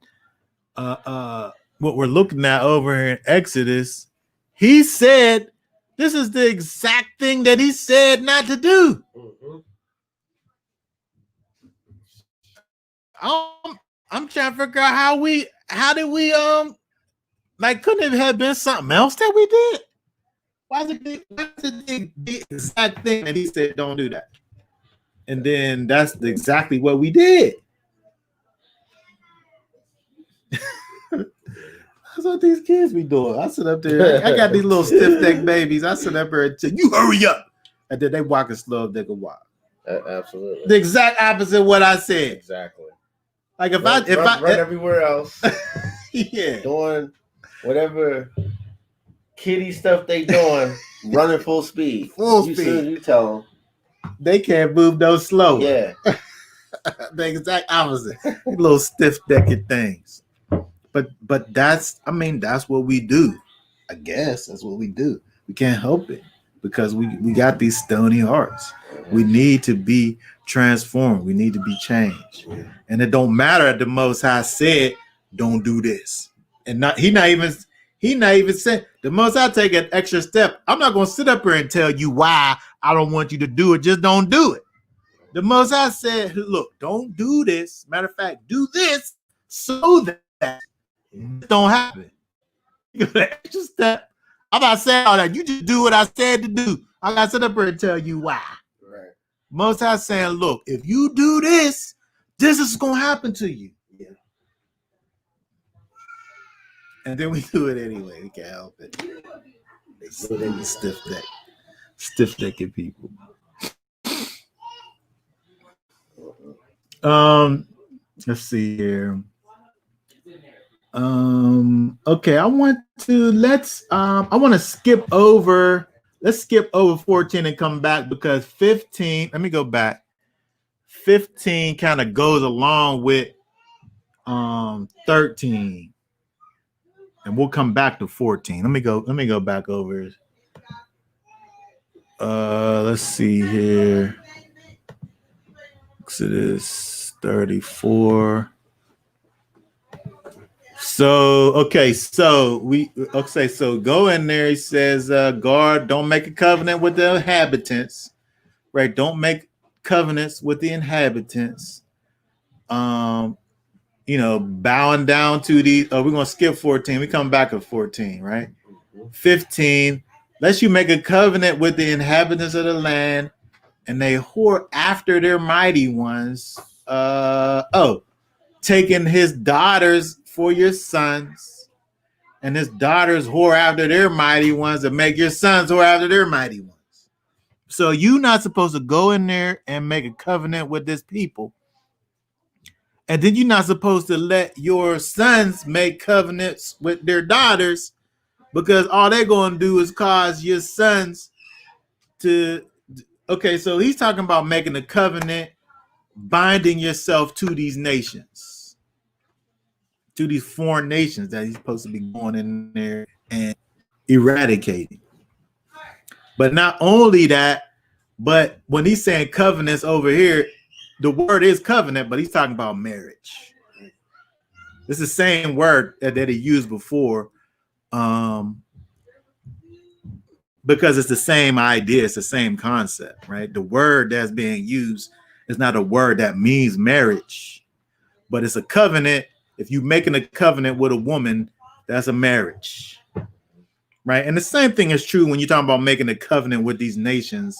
what we're looking at over here in Exodus, he said this is the exact thing that he said not to do. I'm trying to figure out how did we like, couldn't it have been something else that we did? Why is it the exact thing that he said don't do that? And then that's exactly what we did. That's what these kids be doing. I sit up there. I got these little stiff neck babies. I sit up there and tell you hurry up, and then they walk as slow as they can walk. Absolutely. The exact opposite of what I said. Exactly. Like if run I everywhere else, yeah, doing whatever kiddie stuff they doing, running full speed. You tell them they can't move no slower. Yeah. The exact opposite. Little stiff necked things. But that's what we do. I guess that's what we do. We can't help it because we got these stony hearts. We need to be transformed. We need to be changed. And it don't matter that the Most High said, don't do this. And he not even saying, the Most High take an extra step. I'm not going to sit up here and tell you why I don't want you to do it. Just don't do it. The Most High said, look, don't do this. Matter of fact, do this so that it don't happen. You got an extra step. I'm not saying all that. You just do what I said to do. I got to sit up here and tell you why. Right. Most High saying, look, if you do this, this is going to happen to you. Yeah. And then we do it anyway. We can't help it. They stiff-necked people. Let's see here. Okay, I want to skip over. Let's skip over 14 and come back because 15. Let me go back. 15 kind of goes along with 13, and we'll come back to 14. Let me go back over. Let's see here. Exodus 34. So go in there. He says, guard, don't make a covenant with the inhabitants, right? Don't make covenants with the inhabitants. Bowing down to the. We're gonna skip 14. We come back at 14, right? 15. Lest you make a covenant with the inhabitants of the land, and they whore after their mighty ones. Taking his daughters for your sons, and his daughters whore after their mighty ones, and make your sons whore after their mighty ones. So you're not supposed to go in there and make a covenant with this people. And then you're not supposed to let your sons make covenants with their daughters, because all they're going to do is cause your sons to. Okay, so he's talking about making a covenant binding yourself to these nations, to these foreign nations that he's supposed to be going in there and eradicating. But not only that, but when he's saying covenants over here, the word is covenant, but he's talking about marriage. It's the same word that he used before, because it's the same idea, it's the same concept, right? The word that's being used is not a word that means marriage, but it's a covenant. If you're making a covenant with a woman, that's a marriage, right? And the same thing is true when you're talking about making a covenant with these nations.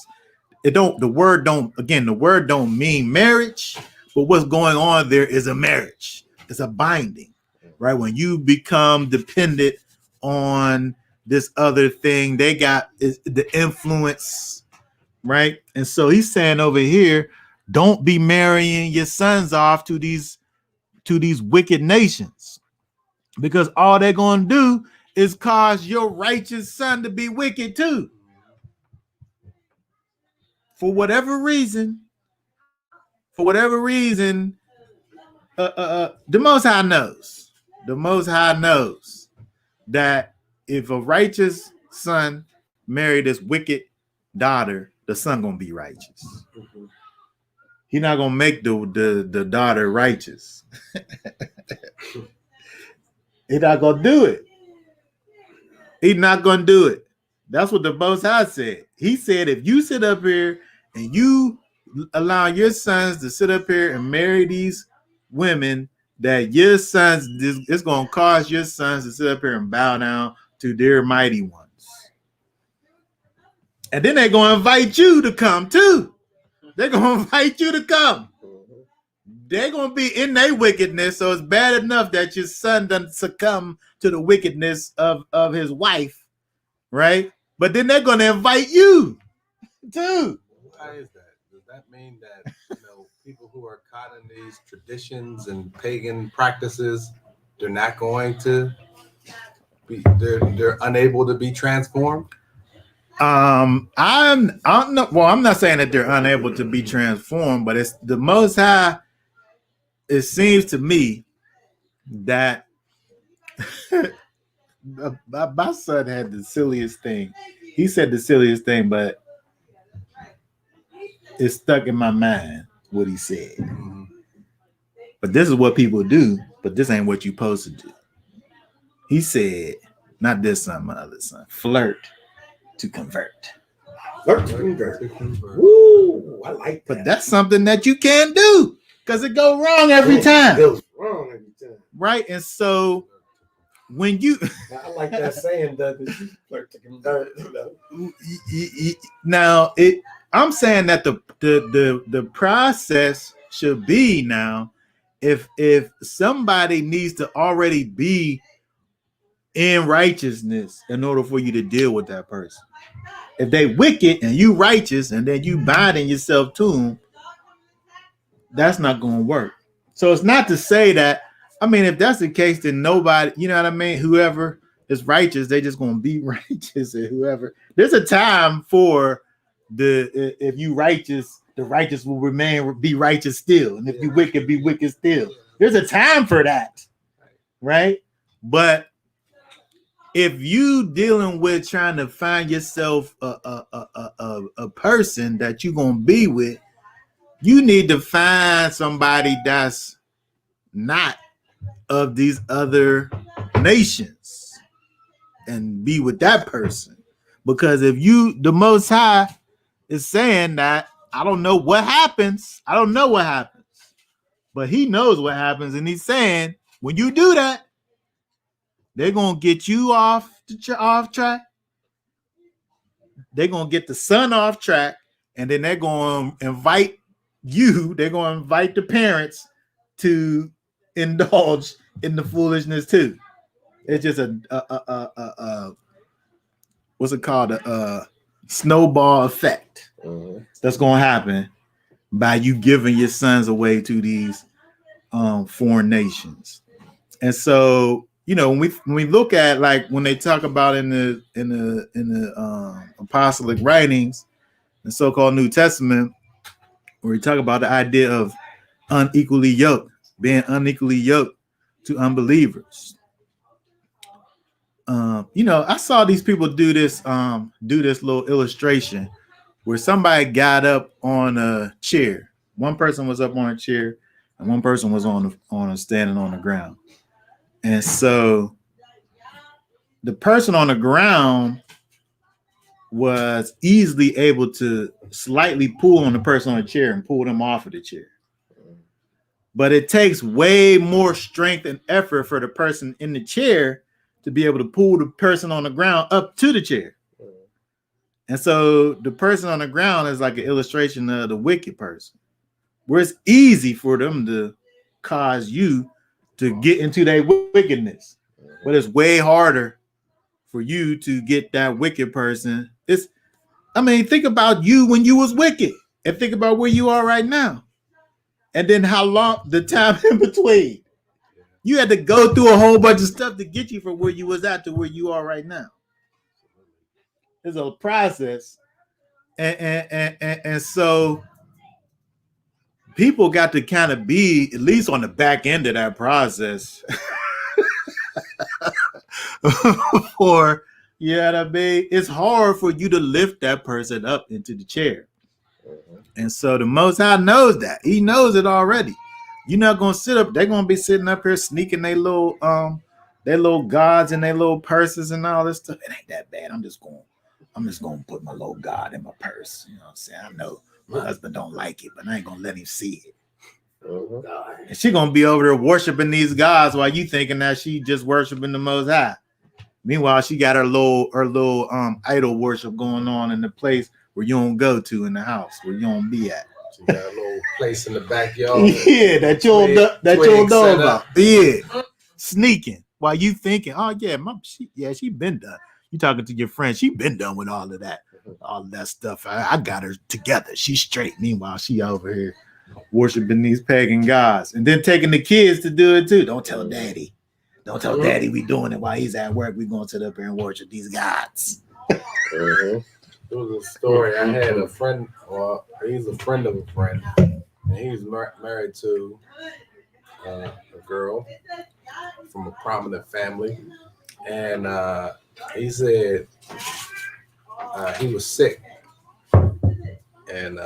The word don't mean marriage, but what's going on there is a marriage. It's a binding, right? When you become dependent on this other thing, they got is the influence, right? And so he's saying over here, don't be marrying your sons off to these wicked nations, because all they're going to do is cause your righteous son to be wicked too. For whatever reason, the Most High knows. The Most High knows that if a righteous son marry this wicked daughter, the son gonna be righteous. He's not gonna make the daughter righteous. He's not gonna do it. He's not gonna do it. That's what the Most High said. He said, if you sit up here and you allow your sons to sit up here and marry these women, that your sons, it's going to cause your sons to sit up here and bow down to their mighty ones. And then they're going to invite you to come too. They're going to invite you to come. They're going to be in their wickedness, so it's bad enough that your son doesn't succumb to the wickedness of his wife, right? But then they're going to invite you too. Why is that? Does that mean that people who are caught in these traditions and pagan practices, they're not going to be, they're unable to be transformed? I'm not saying that they're unable to be transformed, but it's the Most High. It seems to me that my son had the silliest thing. He said the silliest thing, but it's stuck in my mind what he said. Mm-hmm. But this is what people do, but this ain't what you're supposed to do. He said, not this son, my other son, flirt to convert. Flirt to convert. Woo, I like that. But that's something that you can't do because it goes wrong every time. It goes wrong every time. Right? And so when you I like that saying, Douglas, flirt to convert. Now I'm saying that the process should be now, if somebody needs to already be in righteousness in order for you to deal with that person. If they wicked and you righteous and then you binding yourself to them, that's not going to work. So it's not to say that, I mean, if that's the case, then nobody, you know what I mean? Whoever is righteous, they just going to be righteous, and whoever. There's a time for if you righteous, the righteous will be righteous still. And if you wicked, be wicked still. There's a time for that, right? But if you dealing with trying to find yourself a person that you're going to be with, you need to find somebody that's not of these other nations and be with that person. Because if the Most High is saying that, I don't know what happens. But he knows what happens. And he's saying, when you do that, they're going to get you off track. They're going to get the son off track. And then they're going to invite you. They're going to invite the parents to indulge in the foolishness too. It's just a what's it called? A snowball effect. Mm-hmm. That's going to happen by you giving your sons away to these foreign nations. And so, when we look at, like, when they talk about in the apostolic writings, the so-called New Testament, where we talk about the idea of unequally yoked, being unequally yoked to unbelievers. I saw these people do this little illustration where somebody got up on a chair. One person was up on a chair, and one person was on a standing on the ground. And so the person on the ground was easily able to slightly pull on the person on the chair and pull them off of the chair. But it takes way more strength and effort for the person in the chair to be able to pull the person on the ground up to the chair. And so the person on the ground is like an illustration of the wicked person, where it's easy for them to cause you to get into their wickedness. But it's way harder for you to get that wicked person. Think about you when you was wicked and think about where you are right now. And then how long the time in between. You had to go through a whole bunch of stuff to get you from where you was at to where you are right now. It's a process. And so people got to kind of be at least on the back end of that process for it's hard for you to lift that person up into the chair. And so the Most High knows that. He knows it already. You're not gonna sit up, they're gonna be sitting up here sneaking their little gods and their little purses and all this stuff. It ain't that bad. I'm just gonna put my little God in my purse. You know what I'm saying? I know my husband don't like it, but I ain't gonna let him see it. And she gonna be over there worshiping these gods while you thinking that she just worshiping the Most High. Meanwhile, she got her little idol worship going on in the place where you don't go to in the house, where you don't be at. She got a little place in the backyard. Yeah, that you don't know about. Yeah, sneaking while you thinking, oh yeah, she been done. You talking to your friend, she been done with all of that stuff. I got her together. She's straight. Meanwhile, she over here worshiping these pagan gods, and then taking the kids to do it too. Don't tell daddy. Don't tell daddy we doing it while he's at work. We gonna sit up here and worship these gods. There was a story. I had a friend, or he's a friend of a friend, and he was married to a girl from a prominent family, and he said he was sick, and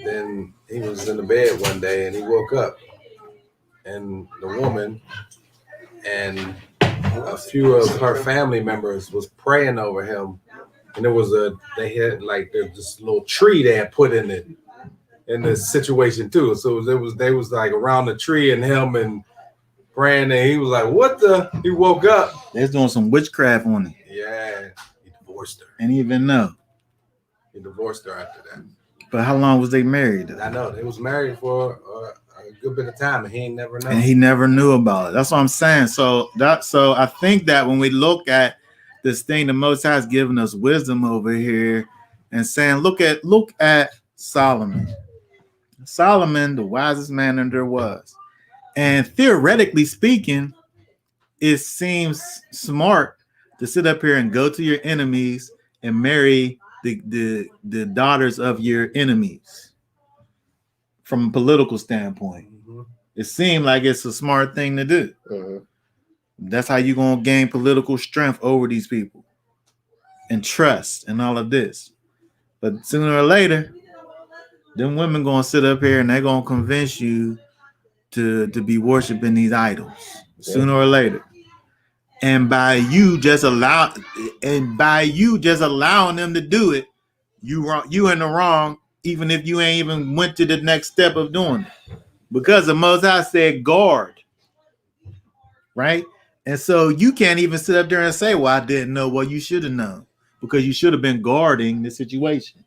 then he was in the bed one day, and he woke up, and the woman and a few of her family members was praying over him. And they had like this little tree they had put in the situation too. So they was like around the tree and him and praying, and he was like, "What the?" He woke up. They're doing some witchcraft on him. Yeah, he divorced her. And even know. He divorced her after that. But how long was they married? I know they was married for a good bit of time, and he ain't never known. And he never knew about it. That's what I'm saying. So I think that when we look at this thing, the Most High has given us wisdom over here and saying, look at Solomon. Solomon, the wisest man that there was. And theoretically speaking, it seems smart to sit up here and go to your enemies and marry the daughters of your enemies from a political standpoint. It seemed like it's a smart thing to do. That's how you're going to gain political strength over these people and trust and all of this. But sooner or later, them women going to sit up here and they're going to convince you to be worshiping these idols sooner or later. And by you just allowing them to do it, you in the wrong, even if you ain't even went to the next step of doing it. Because the Most High said guard. Right? And so you can't even sit up there and say, well, I didn't know. Well, you should have known, because you should have been guarding the situation.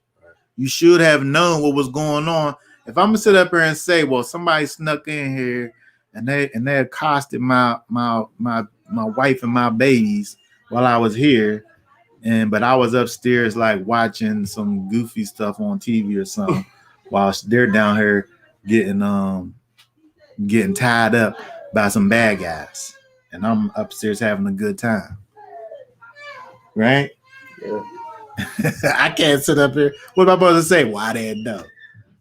You should have known what was going on. If I'm gonna sit up here and say, well, somebody snuck in here and they accosted my wife and my babies while I was here, but I was upstairs like watching some goofy stuff on TV or something while they're down here getting tied up by some bad guys. And I'm upstairs having a good time. Right? Yeah. I can't sit up here. What am I supposed to say? Well, I didn't know.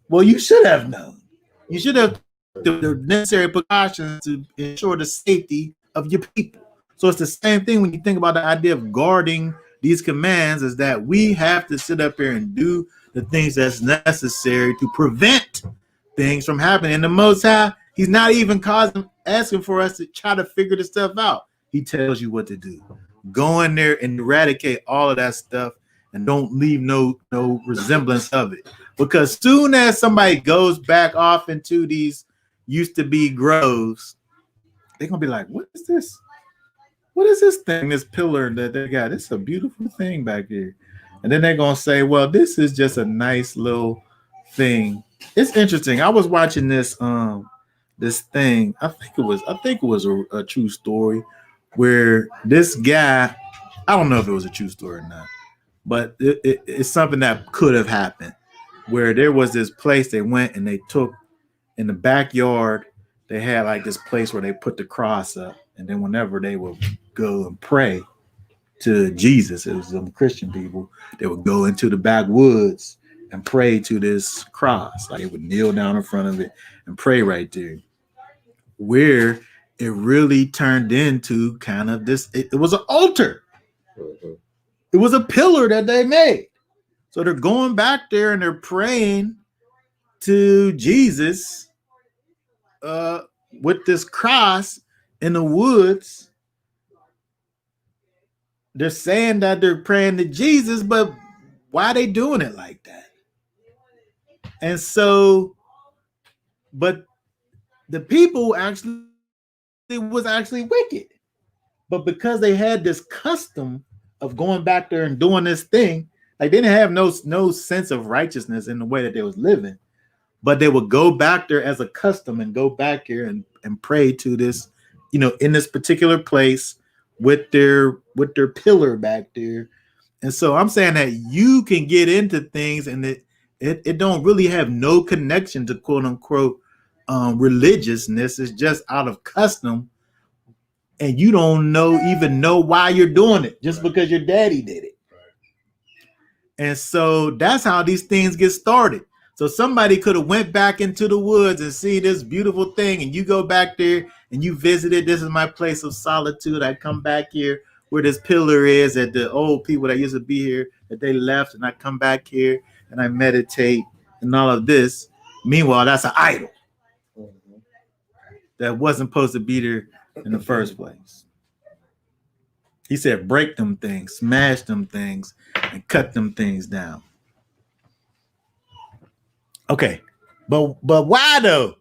Well, you should have known. You should have the necessary precautions to ensure the safety of your people. So it's the same thing when you think about the idea of guarding these commands, is that we have to sit up here and do the things that's necessary to prevent things from happening. And the Most High, he's not even asking for us to try to figure this stuff out. He tells you what to do. Go in there and eradicate all of that stuff and don't leave no resemblance of it. Because soon as somebody goes back off into these used to be groves, they're gonna be like, what is this? What is this thing, this pillar that they got? It's a beautiful thing back here. And then they're gonna say, well, this is just a nice little thing. It's interesting. I was watching this this thing. I think it was a true story where this guy, I don't know if it was a true story or not, but it's something that could have happened, where there was this place they went and they took in the backyard. They had like this place where they put the cross up, and then whenever they would go and pray to Jesus, it was some Christian people, they would go into the backwoods and pray to this cross. Like, it would kneel down in front of it and pray right there. Where it really turned into kind of this, it was an altar. Mhm. It was a pillar that they made. So they're going back there and they're praying to Jesus with this cross in the woods. They're saying that they're praying to Jesus, but why are they doing it like that? And so, but the people actually, it was actually wicked. But because they had this custom of going back there and doing this thing, like, they didn't have no sense of righteousness in the way that they was living, but they would go back there as a custom and go back here and pray to this, in this particular place with their pillar back there. And so I'm saying that you can get into things and it don't really have no connection to quote unquote religiousness. It's just out of custom, and you don't even know why you're doing it, just because your daddy did it. And so that's how these things get started. So somebody could have went back into the woods and see this beautiful thing, and you go back there and you visit it. This is my place of solitude. I come back here where this pillar is, at the old people that used to be here, that they left, and I come back here and I meditate and all of this. Meanwhile, that's an idol that wasn't supposed to be there in the first place. He said, break them things, smash them things, and cut them things down. Okay, but why though?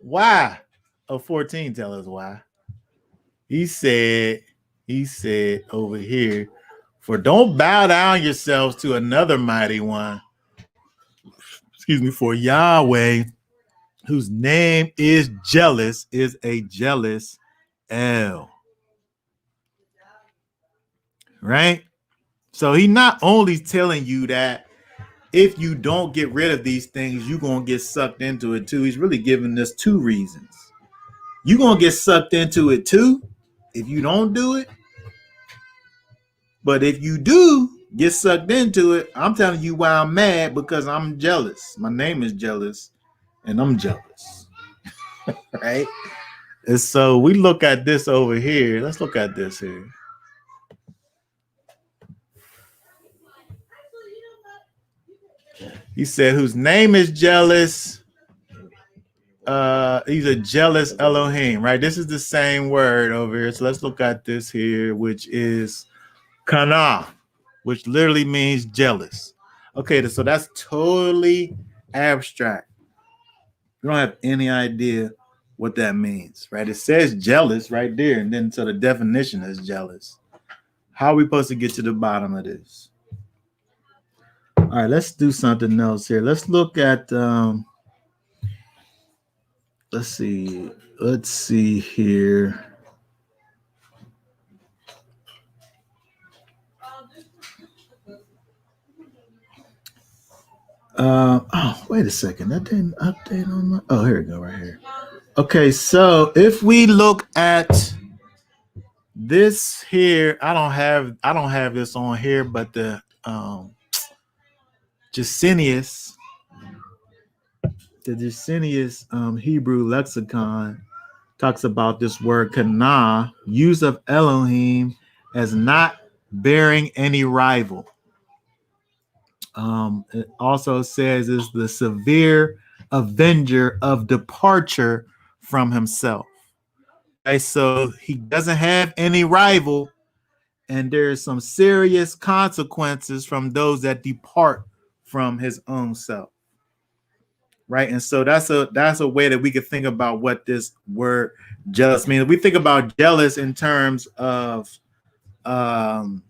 Why? Oh, 14 tell us why. He said over here, for don't bow down yourselves to another mighty one. Excuse me, for Yahweh, whose name is jealous, is a jealous El. Right? So he not only telling you that if you don't get rid of these things, you're going to get sucked into it too. He's really giving us two reasons. You're going to get sucked into it too if you don't do it. But if you do get sucked into it, I'm telling you why I'm mad, because I'm jealous. My name is jealous, and I'm jealous. Right? And so we look at this over here. Let's look at this here. He said, whose name is jealous. He's a jealous Elohim, right? This is the same word over here. So let's look at this here, which is kana, which literally means jealous. Okay, so that's totally abstract. You don't have any idea what that means, right? It says jealous right there, and then so the definition is jealous. How are we supposed to get to the bottom of this? All right, let's do something else here. Let's look at let's see here. Oh, wait a second. That didn't update on my. Oh, here we go, right here. Okay, so if we look at this here, I don't have this on here, but the Jacinius, the Jacinius Hebrew lexicon talks about this word kana, use of Elohim as not bearing any rival. It also says is the severe avenger of departure from himself. Okay, so he doesn't have any rival, and there's some serious consequences from those that depart from his own self. Right. And so that's a way that we could think about what this word jealous means. We think about jealous in terms of um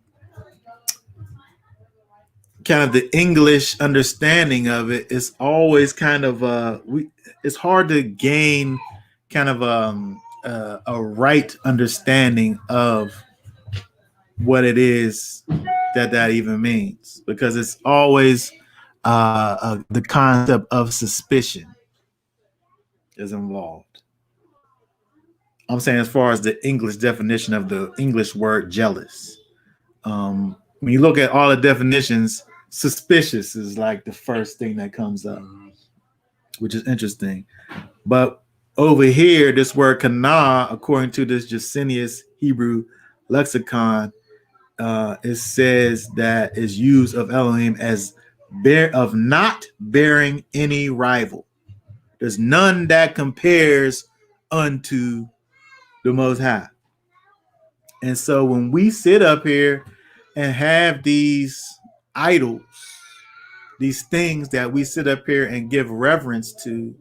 kind of the English understanding of it. It's always kind of it's hard to gain kind of a right understanding of what it is that even means, because it's always the concept of suspicion is involved. I'm saying as far as the English definition of the English word jealous. When you look at all the definitions, suspicious is like the first thing that comes up, which is interesting. But over here, this word kana, according to this Jacinius Hebrew lexicon, it says that is used of Elohim as of not bearing any rival. There's none that compares unto the Most High. And so when we sit up here and have these idols, these things that we sit up here and give reverence to,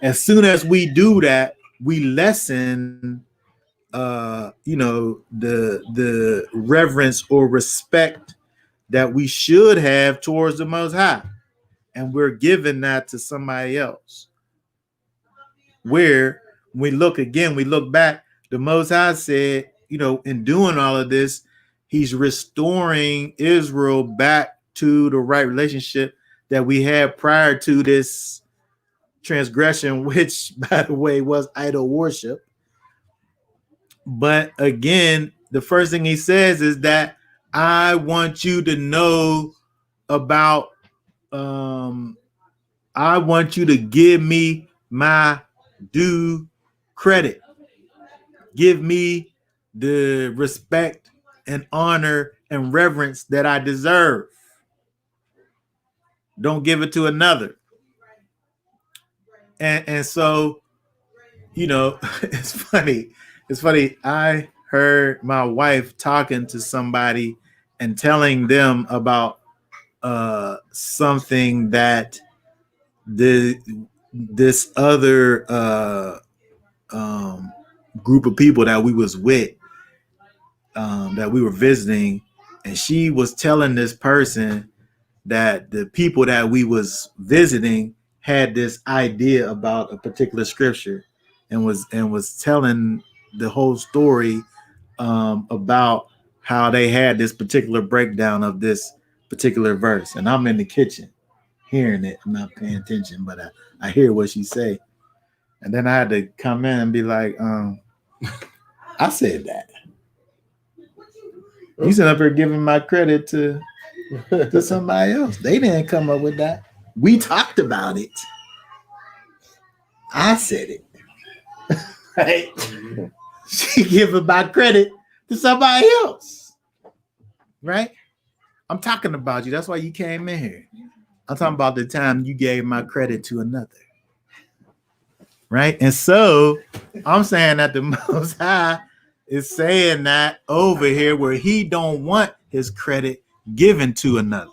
as soon as we do that, we lessen the reverence or respect that we should have towards the Most High, and we're giving that to somebody else. Where we look back, the Most High said, in doing all of this, he's restoring Israel back to the right relationship that we had prior to this transgression, which, by the way, was idol worship. But again, the first thing he says is that I want you to know about, I want you to give me my due credit. Give me the respect and honor and reverence that I deserve. Don't give it to another. And so, it's funny. It's funny. I heard my wife talking to somebody and telling them about something that this other group of people that we was with, that we were visiting, and she was telling this person that the people that we was visiting had this idea about a particular scripture, and was telling the whole story about how they had this particular breakdown of this particular verse. And I'm in the kitchen hearing it. I'm not paying attention, but I hear what she say. And then I had to come in and be like, I said that. You sit up here giving my credit to somebody else. They didn't come up with that. We talked about it. I said it. Right? She giving my credit to somebody else. Right? I'm talking about you. That's why you came in here. I'm talking about the time you gave my credit to another. Right? And so I'm saying that the Most High is saying that over here where he don't want his credit given to another.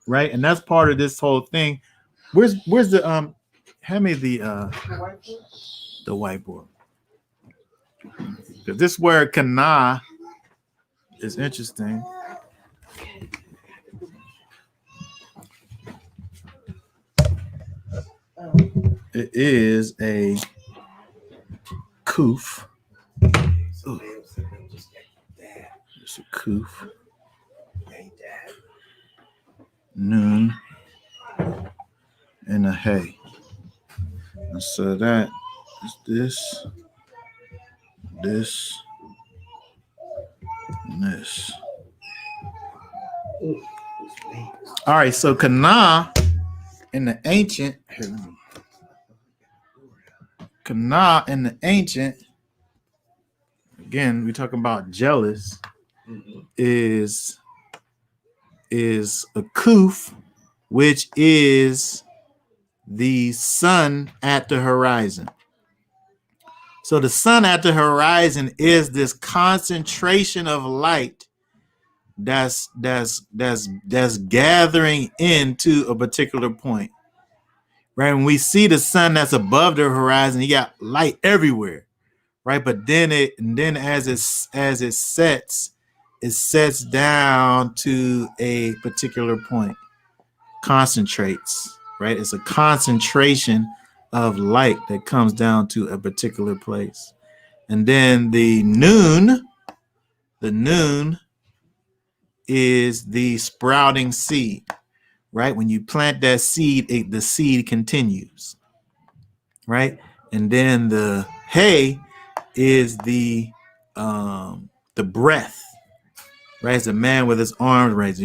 Right? And that's part of this whole thing. Where's the hand me the whiteboard. Because this word kana is interesting. It is a kuf. Ooh. It's a kuf. Noon and a hay. And so that is this, and this. All right, so kana in the ancient, Kana in the ancient, again, we're talking about jealous, is a kuf, which is the sun at the horizon. So the sun at the horizon is this concentration of light that's gathering into a particular point. Right? When we see the sun that's above the horizon, you got light everywhere. Right? But then as it sets down to a particular point, concentrates. Right? It's a concentration of light that comes down to a particular place. And then the noon is the sprouting seed, right? When you plant that seed, the seed continues, right? And then the hay is the breath, right? It's a man with his arms raised.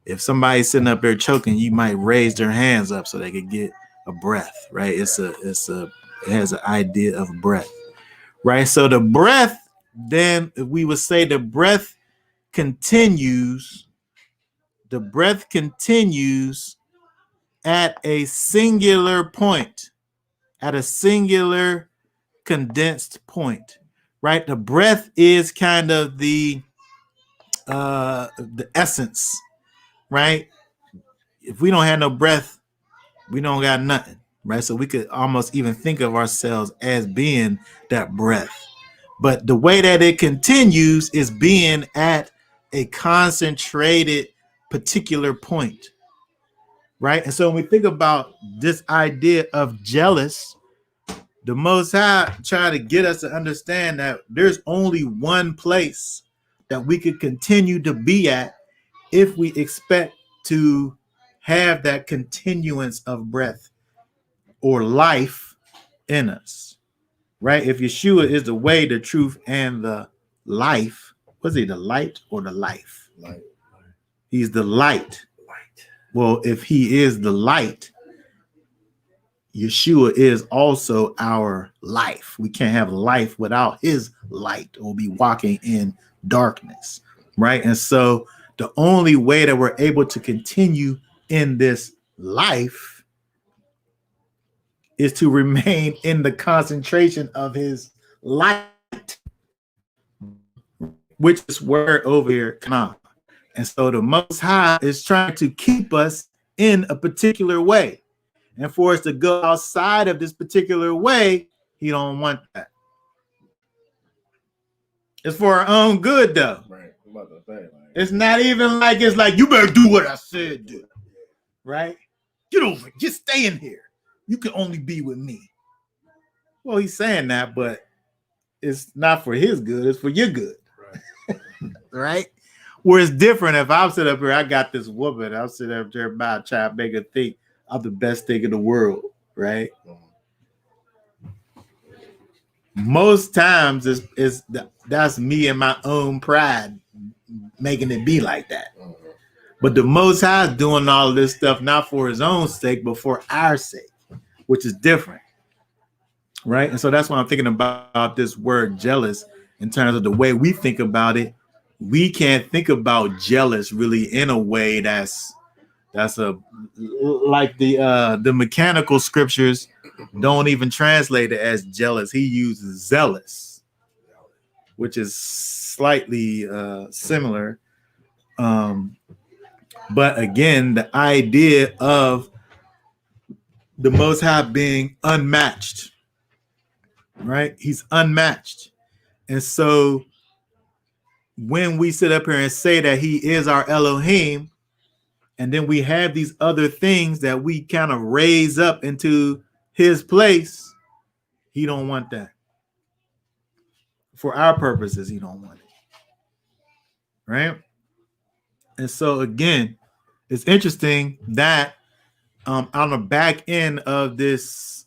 If somebody's sitting up there choking, you might raise their hands up so they could get a breath, right? It has an idea of breath, right? So the breath, then we would say the breath continues at a singular point, at a singular condensed point, right? The breath is kind of the essence, right? If we don't have no breath, we don't got nothing, right? So we could almost even think of ourselves as being that breath. But the way that it continues is being at a concentrated particular point, right? And so when we think about this idea of jealous, the Most High try to get us to understand that there's only one place that we could continue to be at if we expect to have that continuance of breath or life in us, right? If Yeshua is the way, the truth, and the life, was he the light or the life? Light. He's the light. Well, if he is the light, Yeshua is also our life. We can't have life without his light, or be walking in darkness, right? And so the only way that we're able to continue in this life is to remain in the concentration of his light, which is word over here, Kana. And so the Most High is trying to keep us in a particular way. And for us to go outside of this particular way, he don't want that. It's for our own good, though. Right. I'm about to say, It's not even like it's like, you better do what I said do. Right? Get over it. Just stay in here. You can only be with me. Well, he's saying that, but it's not for his good. It's for your good. Right. Right? Where it's different if I'm sitting up here, I got this woman, I'll sit up there about trying to make her think I'm the best thing in the world, right? Most times that's me and my own pride making it be like that. But the Most High is doing all of this stuff not for his own sake, but for our sake, which is different, right? And so that's why I'm thinking about this word jealous in terms of the way we think about it. We can't think about jealous really in a way that's a like the mechanical scriptures don't even translate it as jealous. He uses zealous, which is slightly similar. But again, the idea of the Most High being unmatched, right? He's unmatched. And so when we sit up here and say that he is our Elohim, and then we have these other things that we kind of raise up into his place, he don't want that. For our purposes, he don't want it. Right? And so again, it's interesting that on the back end of this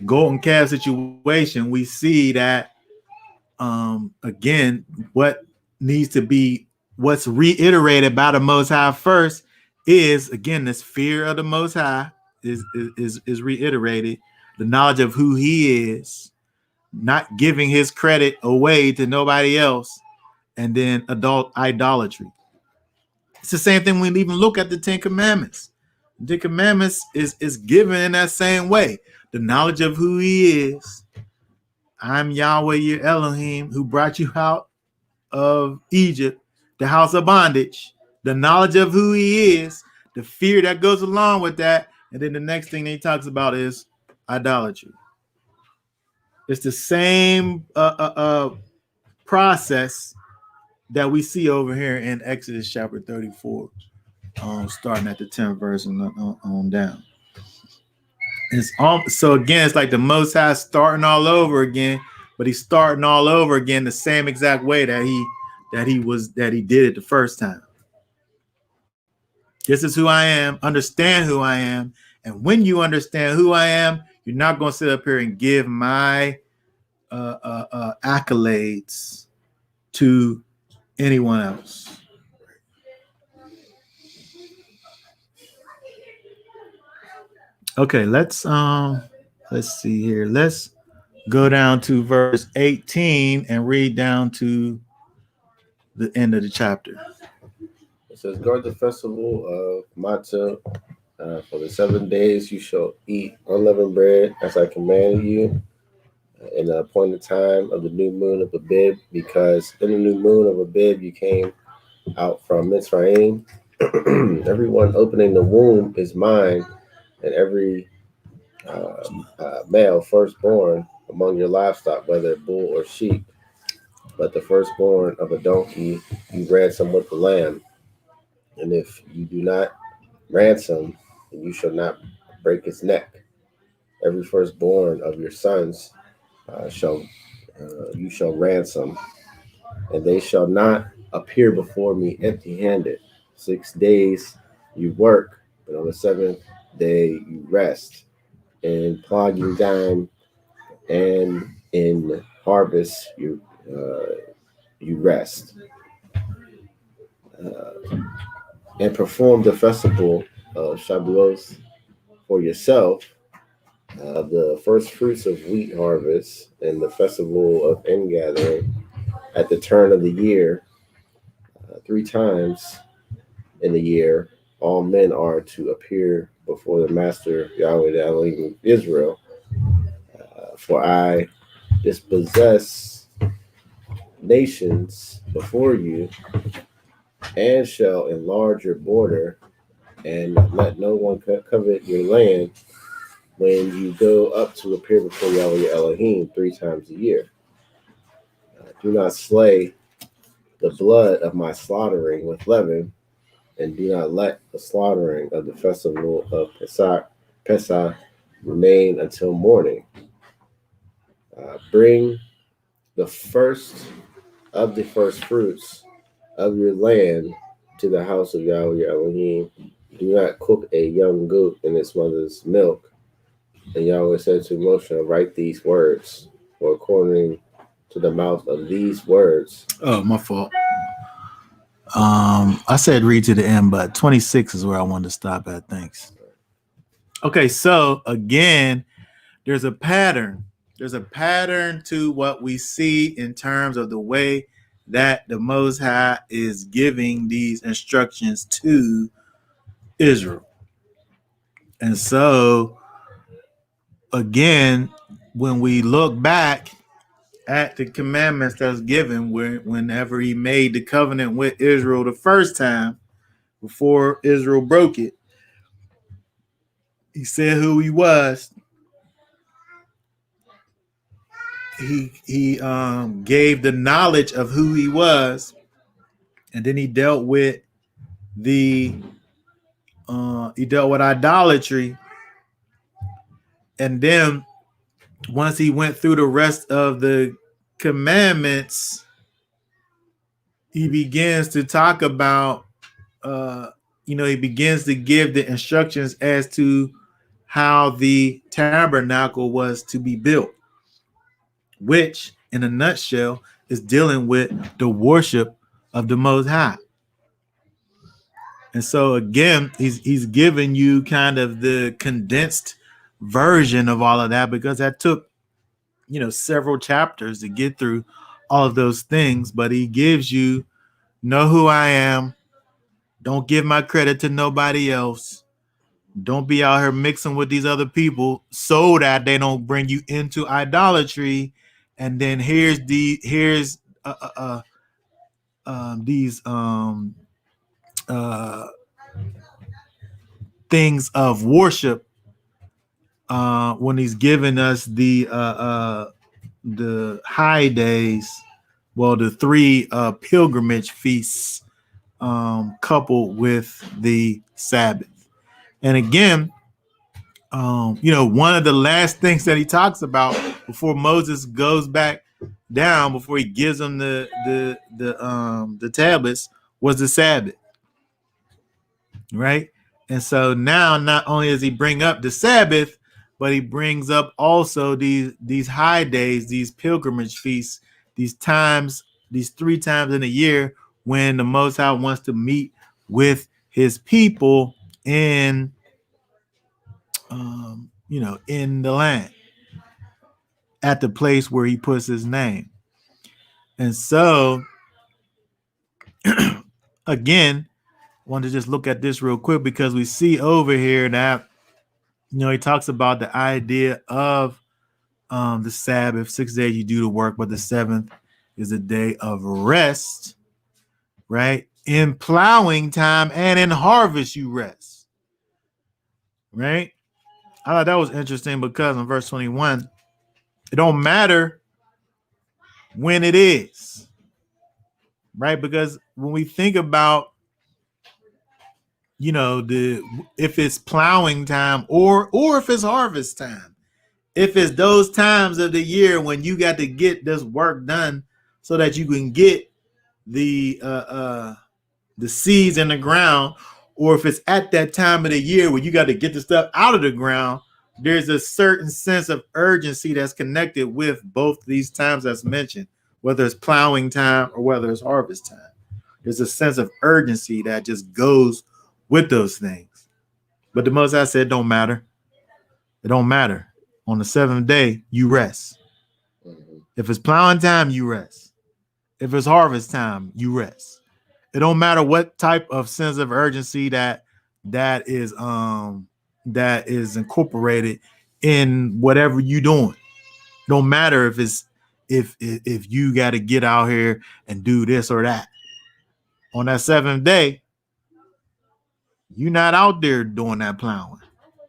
golden calf situation, we see that again, what needs to be what's reiterated by the Most High first is, again, this fear of the Most High is reiterated. The knowledge of who He is, not giving His credit away to nobody else, and then idolatry. It's the same thing when we even look at the Ten Commandments. The Commandments is given in that same way. The knowledge of who He is. I'm Yahweh your Elohim, who brought you out of Egypt, the house of bondage. The knowledge of who He is, the fear that goes along with that, and then the next thing He talks about is idolatry. It's the same process that we see over here in Exodus chapter 34, starting at the 10th verse and on down. So again, it's like the Most High starting all over again, but He's starting all over again the same exact way that He did it the first time. This is who I am. Understand who I am, and when you understand who I am, you're not going to sit up here and give my accolades to anyone else. Okay, let's see here. Let's go down to verse 18 and read down to the end of the chapter. It says, guard the festival of Matzah. For the 7 days you shall eat unleavened bread as I commanded you in the appointed time of the new moon of Abib, because in the new moon of Abib you came out from Mitzrayim. Everyone opening the womb is mine, and every male firstborn among your livestock, whether bull or sheep, but the firstborn of a donkey you ransom with the lamb. And if you do not ransom, then you shall not break its neck. Every firstborn of your sons you shall ransom, and they shall not appear before me empty-handed. 6 days you work, but on the 7th day you rest. In plugging time and in harvest you rest. And perform the festival of Shavuos for yourself, the first fruits of wheat harvest, and the festival of ingathering at the turn of the year. 3 times in the year, all men are to appear before the Master Yahweh, the Elohim of Israel. For I dispossess nations before you, and shall enlarge your border, and let no one covet your land when you go up to appear before Yahweh your Elohim 3 times a year. Do not slay the blood of my slaughtering with leaven, and do not let the slaughtering of the festival of Pesach remain until morning. Bring the first of the first fruits of your land to the house of Yahweh your Elohim. Do not cook a young goat in its mother's milk. And Yahweh said to Moshe, write these words, for according to the mouth of these words. Oh, my fault. I said read to the end, but 26 is where I wanted to stop at. Thanks. Okay, so again, there's a pattern. There's a pattern to what we see in terms of the way that the Most High is giving these instructions to Israel. And so, again, when we look back at the commandments that's given, whenever He made the covenant with Israel the first time, before Israel broke it, He said who He was. He gave the knowledge of who He was, and then He dealt with idolatry, and then once He went through the rest of the commandments, He begins to talk about He begins to give the instructions as to how the tabernacle was to be built, which in a nutshell is dealing with the worship of the Most High. And so again, he's giving you kind of the condensed version of all of that, because that took, several chapters to get through all of those things. But he gives you, know who I am. Don't give my credit to nobody else. Don't be out here mixing with these other people so that they don't bring you into idolatry. And then here's these things of worship, when he's giving us the high days, well, the three pilgrimage feasts, coupled with the Sabbath. And again, one of the last things that he talks about before Moses goes back down, before he gives them the tablets, was the Sabbath, right? And so now, not only does he bring up the Sabbath, but he brings up also these high days, these pilgrimage feasts, these 3 times in a year when the Most High wants to meet with his people in in the land, at the place where he puts his name. And so again, I want to just look at this real quick, because we see over here that he talks about the idea of the Sabbath. 6 days you do the work, but the seventh is a day of rest, right? In plowing time and in harvest you rest, right? I thought that was interesting, because in verse 21, it don't matter when it is, right? Because when we think about, if it's plowing time or if it's harvest time, if it's those times of the year when you got to get this work done so that you can get the seeds in the ground, or if it's at that time of the year where you got to get the stuff out of the ground, there's a certain sense of urgency that's connected with both these times that's mentioned, whether it's plowing time or whether it's harvest time. There's a sense of urgency that just goes with those things. But the Most High said, don't matter. It don't matter. On the seventh day, you rest. If it's plowing time, you rest. If it's harvest time, you rest. It don't matter what type of sense of urgency that is incorporated in whatever you're doing. Don't matter if you got to get out here and do this or that. On that seventh day, you're not out there doing that plowing.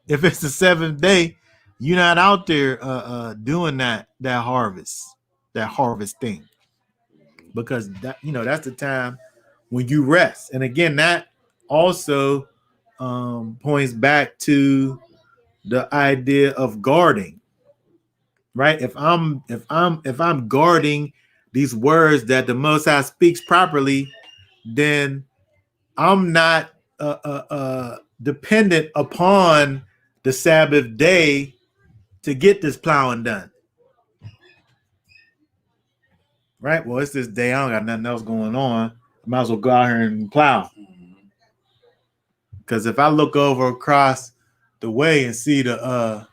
If it's the seventh day, you're not out there doing that harvest thing, because that's the time when you rest. And again, that also points back to the idea of guarding, right? If I'm guarding these words that the Most High speaks properly, then I'm not dependent upon the Sabbath day to get this plowing done, right? Well, it's this day. I don't got nothing else going on. I might as well go out here and plow. Because if I look over across the way and see the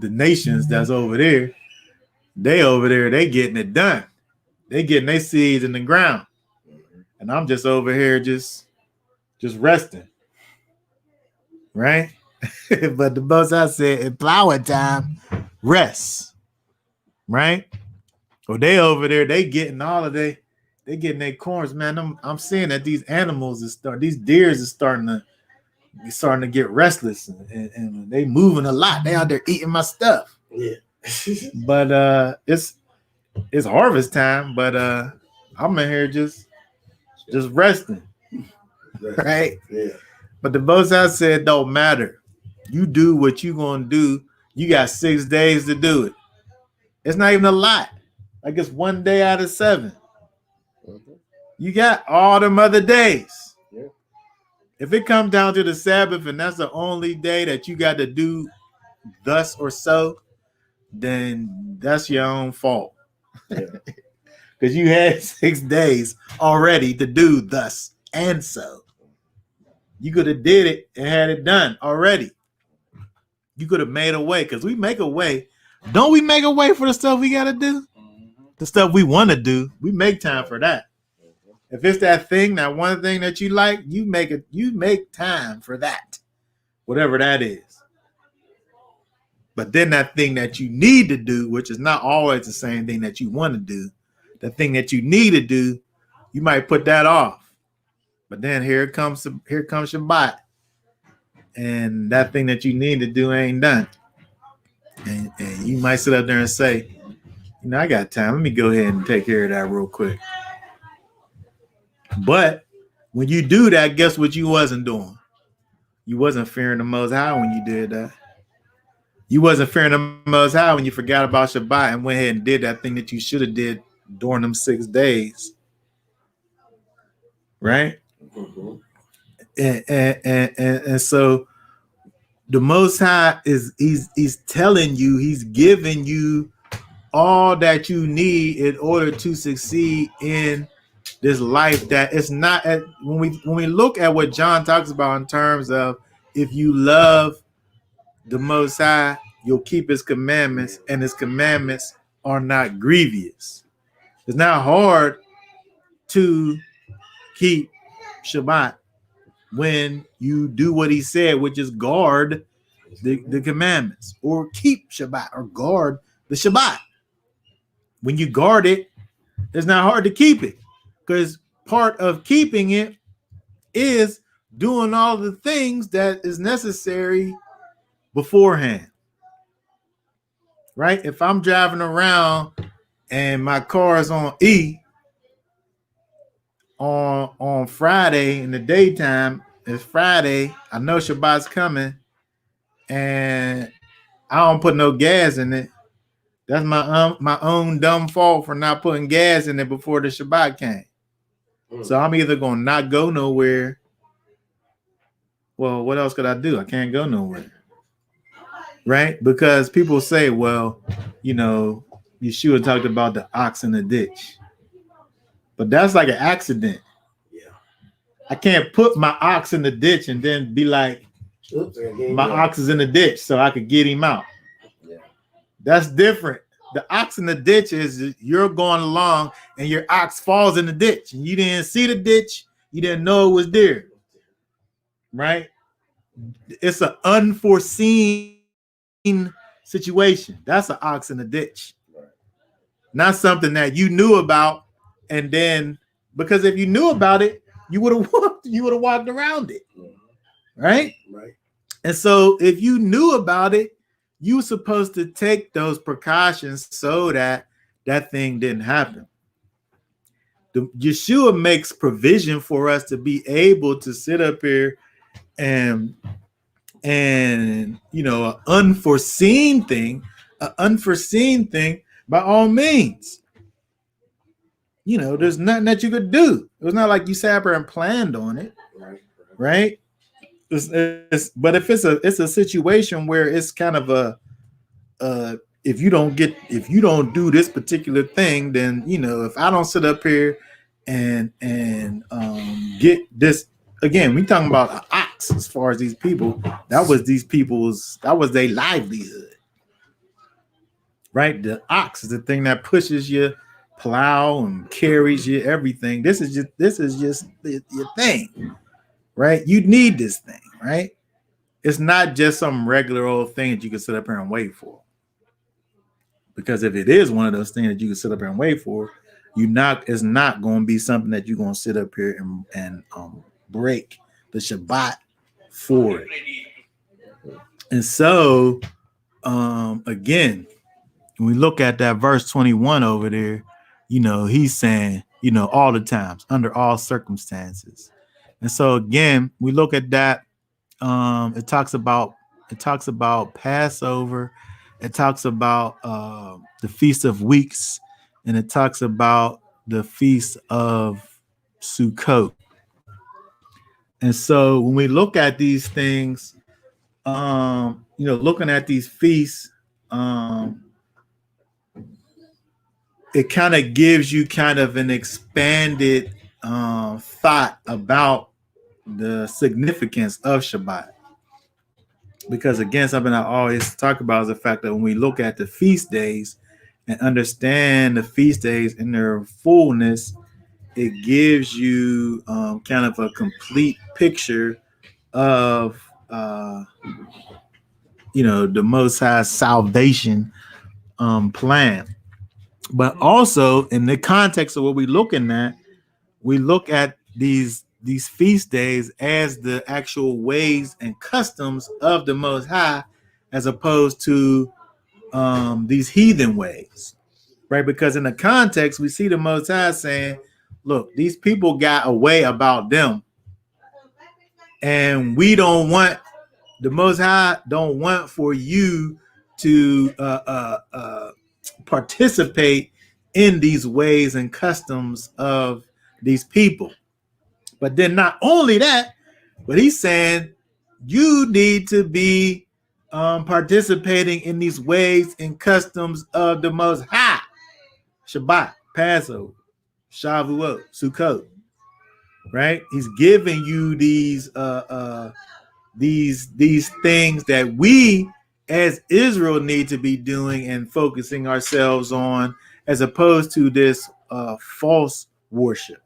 nations that's over there, they getting it done. They getting their seeds in the ground, and I'm just over here just resting, right? But the Most High said, in plowing time, rest, right? Well, they over there, they getting getting their corns, man. I'm seeing that these animals these deers are starting to get restless, and they moving a lot. They out there eating my stuff. Yeah. But it's harvest time, but I'm in here just resting. Right? Yeah. But the Most High said, don't matter. You do what you gonna do. You got 6 days to do it. It's not even a lot. Like, it's 1 day out of 7. You got all them other days. Yeah. If it comes down to the Sabbath and that's the only day that you got to do thus or so, then that's your own fault. Yeah. Because you had 6 days already to do thus and so. You could have did it and had it done already. You could have made a way, because we make a way. Don't we make a way for the stuff we got to do? The stuff we want to do, we make time for that. If it's that thing, that one thing that you like, you make time for that, whatever that is. But then that thing that you need to do, which is not always the same thing that you want to do, the thing that you need to do, you might put that off. But then here comes Shabbat, and that thing that you need to do ain't done. And you might sit up there and say, I got time. Let me go ahead and take care of that real quick. But when you do that, guess what you wasn't doing? You wasn't fearing the Most High when you did that. You wasn't fearing the Most High when you forgot about Shabbat and went ahead and did that thing that you should have did during them 6 days. Right? Mm-hmm. And so the Most High he's telling you, he's giving you all that you need in order to succeed in this life. That it's not when we look at what John talks about in terms of, if you love the Most High, you'll keep his commandments, and his commandments are not grievous. It's not hard to keep Shabbat when you do what he said, which is guard the commandments, or keep Shabbat, or guard the Shabbat. When you guard it, it's not hard to keep it, because part of keeping it is doing all the things that is necessary beforehand. Right? If I'm driving around and my car is on E on Friday in the daytime, it's Friday, I know Shabbat's coming, and I don't put no gas in it, that's my own dumb fault for not putting gas in it before the Shabbat came. So I'm either going to not go nowhere. Well, what else could I do? I can't go nowhere. Right? Because people say, well, Yeshua talked about the ox in the ditch. But that's like an accident. Yeah. I can't put my ox in the ditch and then be like, oops, my ox is in the ditch so I could get him out. Yeah. That's different. The ox in the ditch is you're going along and your ox falls in the ditch and you didn't see the ditch. You didn't know it was there. Right? It's an unforeseen situation. That's an ox in the ditch. Right. Not something that you knew about, and then, because if you knew about it, you would have walked around it. Right? Right. And so if you knew about it, you were supposed to take those precautions so that that thing didn't happen. Yeshua makes provision for us to be able to sit up here and an unforeseen thing by all means. There's nothing that you could do. It was not like you sat there and planned on it. Right? But if it's a situation where it's kind of if you don't do this particular thing, then if I don't sit up here and get this, again, we talking about an ox. As far as these people, that was their livelihood, right? The ox is the thing that pushes your plow and carries you everything. This is just your thing, right? You need this thing, right? It's not just some regular old thing that you can sit up here and wait for. Because if it is one of those things that you can sit up here and wait for, it's not going to be something that you're going to sit up here and break the Shabbat for it. And so, again, when we look at that verse 21 over there, he's saying, all the times, under all circumstances. And so again, we look at that. It talks about Passover. It talks about the Feast of Weeks, and it talks about the Feast of Sukkot. And so when we look at these things, looking at these feasts, it kind of gives you kind of an expanded thought about the significance of Shabbat. Because again, something I always talk about is the fact that when we look at the feast days and understand the feast days in their fullness, it gives you kind of a complete picture of the Most High salvation plan. But also in the context of what we're looking at, we look at these feast days as the actual ways and customs of the Most High, as opposed to these heathen ways, right? Because in the context, we see the Most High saying, "Look, these people got a way about them, and we don't want the Most High don't want for you to participate in these ways and customs of these people." But then not only that, but he's saying you need to be participating in these ways and customs of the Most High. Shabbat, Passover, Shavuot, Sukkot, right? He's giving you these things that we as Israel need to be doing and focusing ourselves on, as opposed to this false worship,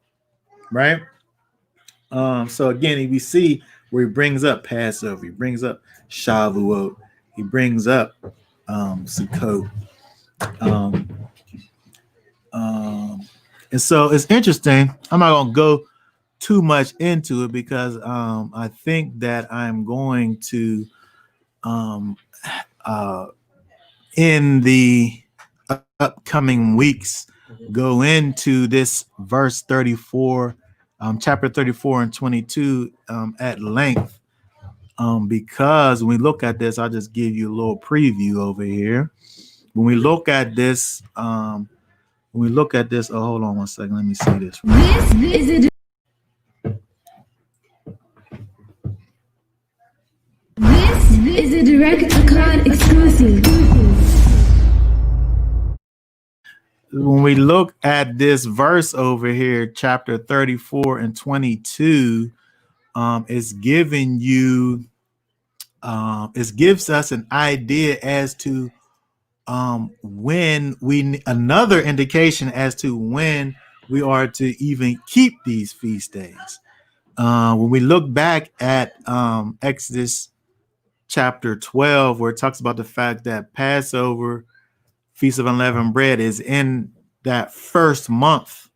right? So again, we see where he brings up Passover, he brings up Shavuot, he brings up Sukkot. And so it's interesting. I'm not gonna go too much into it because I think that I'm going to in the upcoming weeks go into this verse 34, chapter 34 and 22 at length, because when we look at this, I'll just give you a little preview over here. When we look at this, oh, hold on one second, let me see this. This is a direct Akkad exclusive. When we look at this verse over here, chapter 34 and 22, it's giving you, it gives us an idea as to when another indication as to when we are to even keep these feast days. When we look back at Exodus chapter 12, where it talks about the fact that Passover, Feast of Unleavened Bread, is in that first month,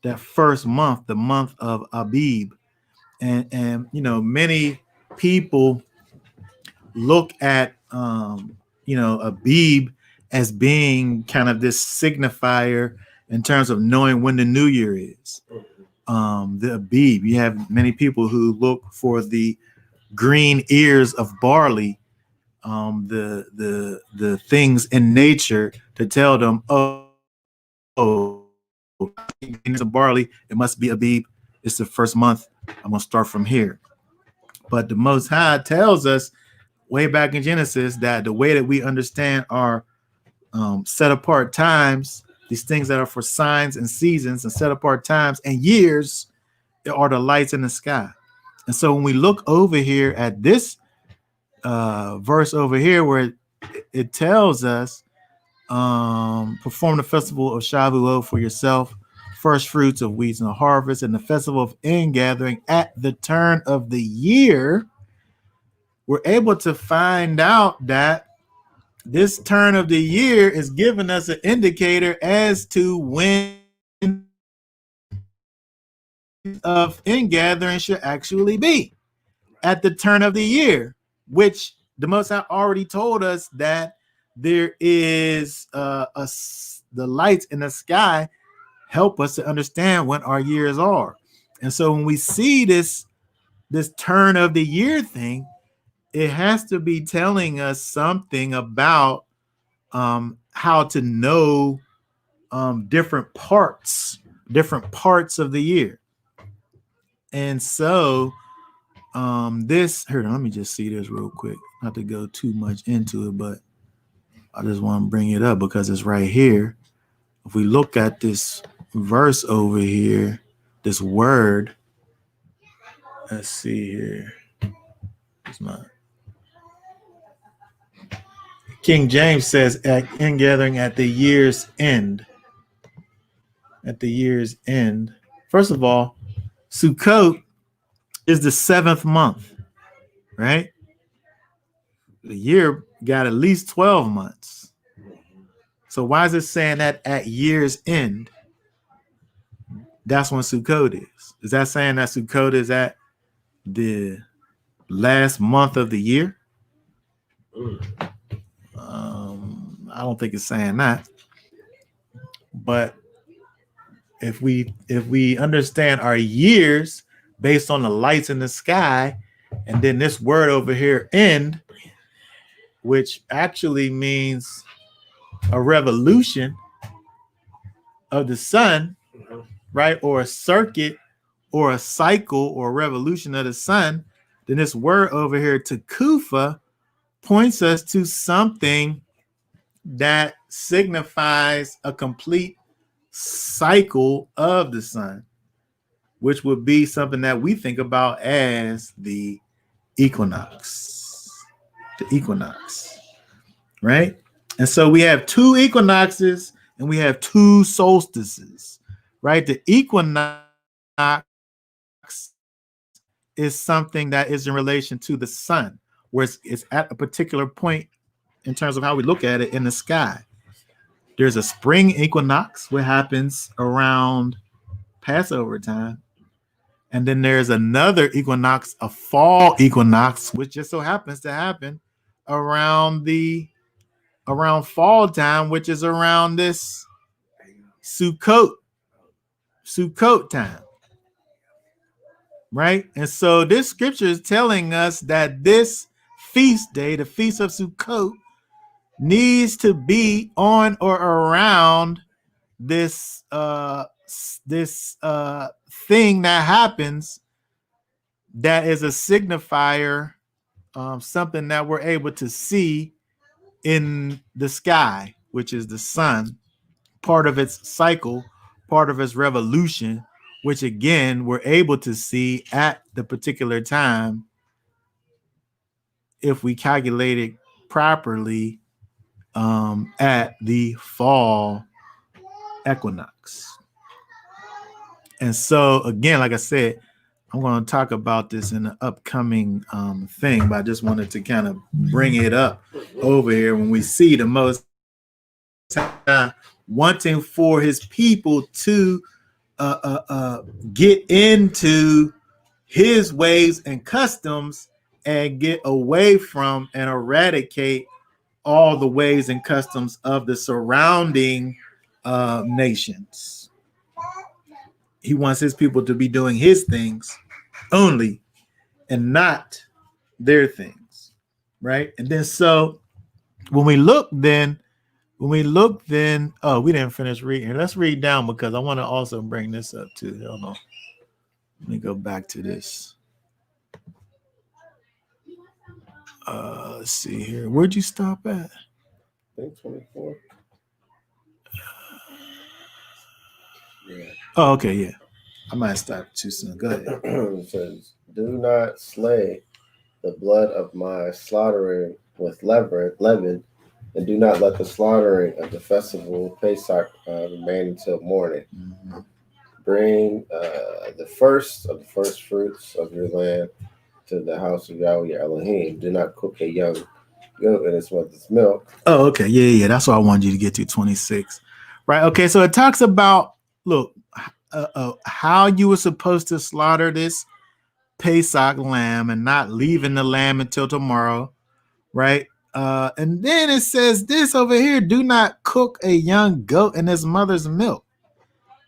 the month of Abib. And many people look at Abib as being kind of this signifier in terms of knowing when the new year is. The Abib, you have many people who look for the green ears of barley, the things in nature, to tell them, ears of barley, it must be Abib. It's the first month. I'm gonna start from here. But the Most High tells us way back in Genesis that the way that we understand our set apart times, these things that are for signs and seasons and set apart times and years, are the lights in the sky. And so when we look over here at this verse over here, where it tells us, perform the festival of Shavuot for yourself, first fruits of wheat and harvest, and the festival of ingathering at the turn of the year, we're able to find out that this turn of the year is giving us an indicator as to when of ingathering should actually be at the turn of the year, which the Most High already told us that there is the lights in the sky help us to understand when our years are. And so when we see this turn of the year thing, it has to be telling us something about how to know different parts of the year. And so this, here, let me just see this real quick, not to go too much into it, but I just want to bring it up because it's right here. If we look at this verse over here, this word, Let's see here. It's my King James says at ingathering at the year's end. At the year's end. First of all, Sukkot is the 7th month, right? The year got at least 12 months. So why is it saying that at year's end? That's when Sukkot is. Is that saying that Sukkot is at the last month of the year? I don't think it's saying that. But if we understand our years based on the lights in the sky, and then this word over here, end, which actually means a revolution of the sun, right? Or a circuit or a cycle or a revolution of the sun, then this word over here, Tekufa, points us to something that signifies a complete cycle of the sun, which would be something that we think about as the equinox. The equinox, right? And so we have 2 equinoxes and we have 2 solstices, right? The equinox is something that is in relation to the sun, where it's at a particular point in terms of how we look at it in the sky. There's a spring equinox, what happens around Passover time. And then there's another equinox, a fall equinox, which just so happens to happen around fall time, which is around this Sukkot time. Right? And so this scripture is telling us that this feast day, the Feast of Sukkot, needs to be on or around this thing that happens that is a signifier, something that we're able to see in the sky, which is the sun, part of its cycle, part of its revolution, which again we're able to see at the particular time if we calculate it properly, at the fall equinox. And so again, like I said, I'm going to talk about this in the upcoming thing, but I just wanted to kind of bring it up over here when we see the Most High wanting for his people to get into his ways and customs and get away from and eradicate all the ways and customs of the surrounding nations. He wants his people to be doing his things only and not their things, right? And then so when we look, oh, we didn't finish reading. Let's read down because I want to also bring this up too. Hold on. Let me go back to this. Let's see here. Where'd you stop at? I think 24. Yeah. Oh, okay, yeah. I might have stopped too soon. Go ahead. It says, "Do not slay the blood of my slaughtering with leaven, and do not let the slaughtering of the festival Pesach remain until morning. Mm-hmm. Bring the first of the first fruits of your land to the house of Yahweh your Elohim. Do not cook a young goat in its mother's milk." Oh, okay. Yeah. That's what I wanted you to get to, 26. Right. Okay. So it talks about, look, how you were supposed to slaughter this Pesach lamb and not leaving the lamb until tomorrow. Right. And then it says this over here: do not cook a young goat in its mother's milk.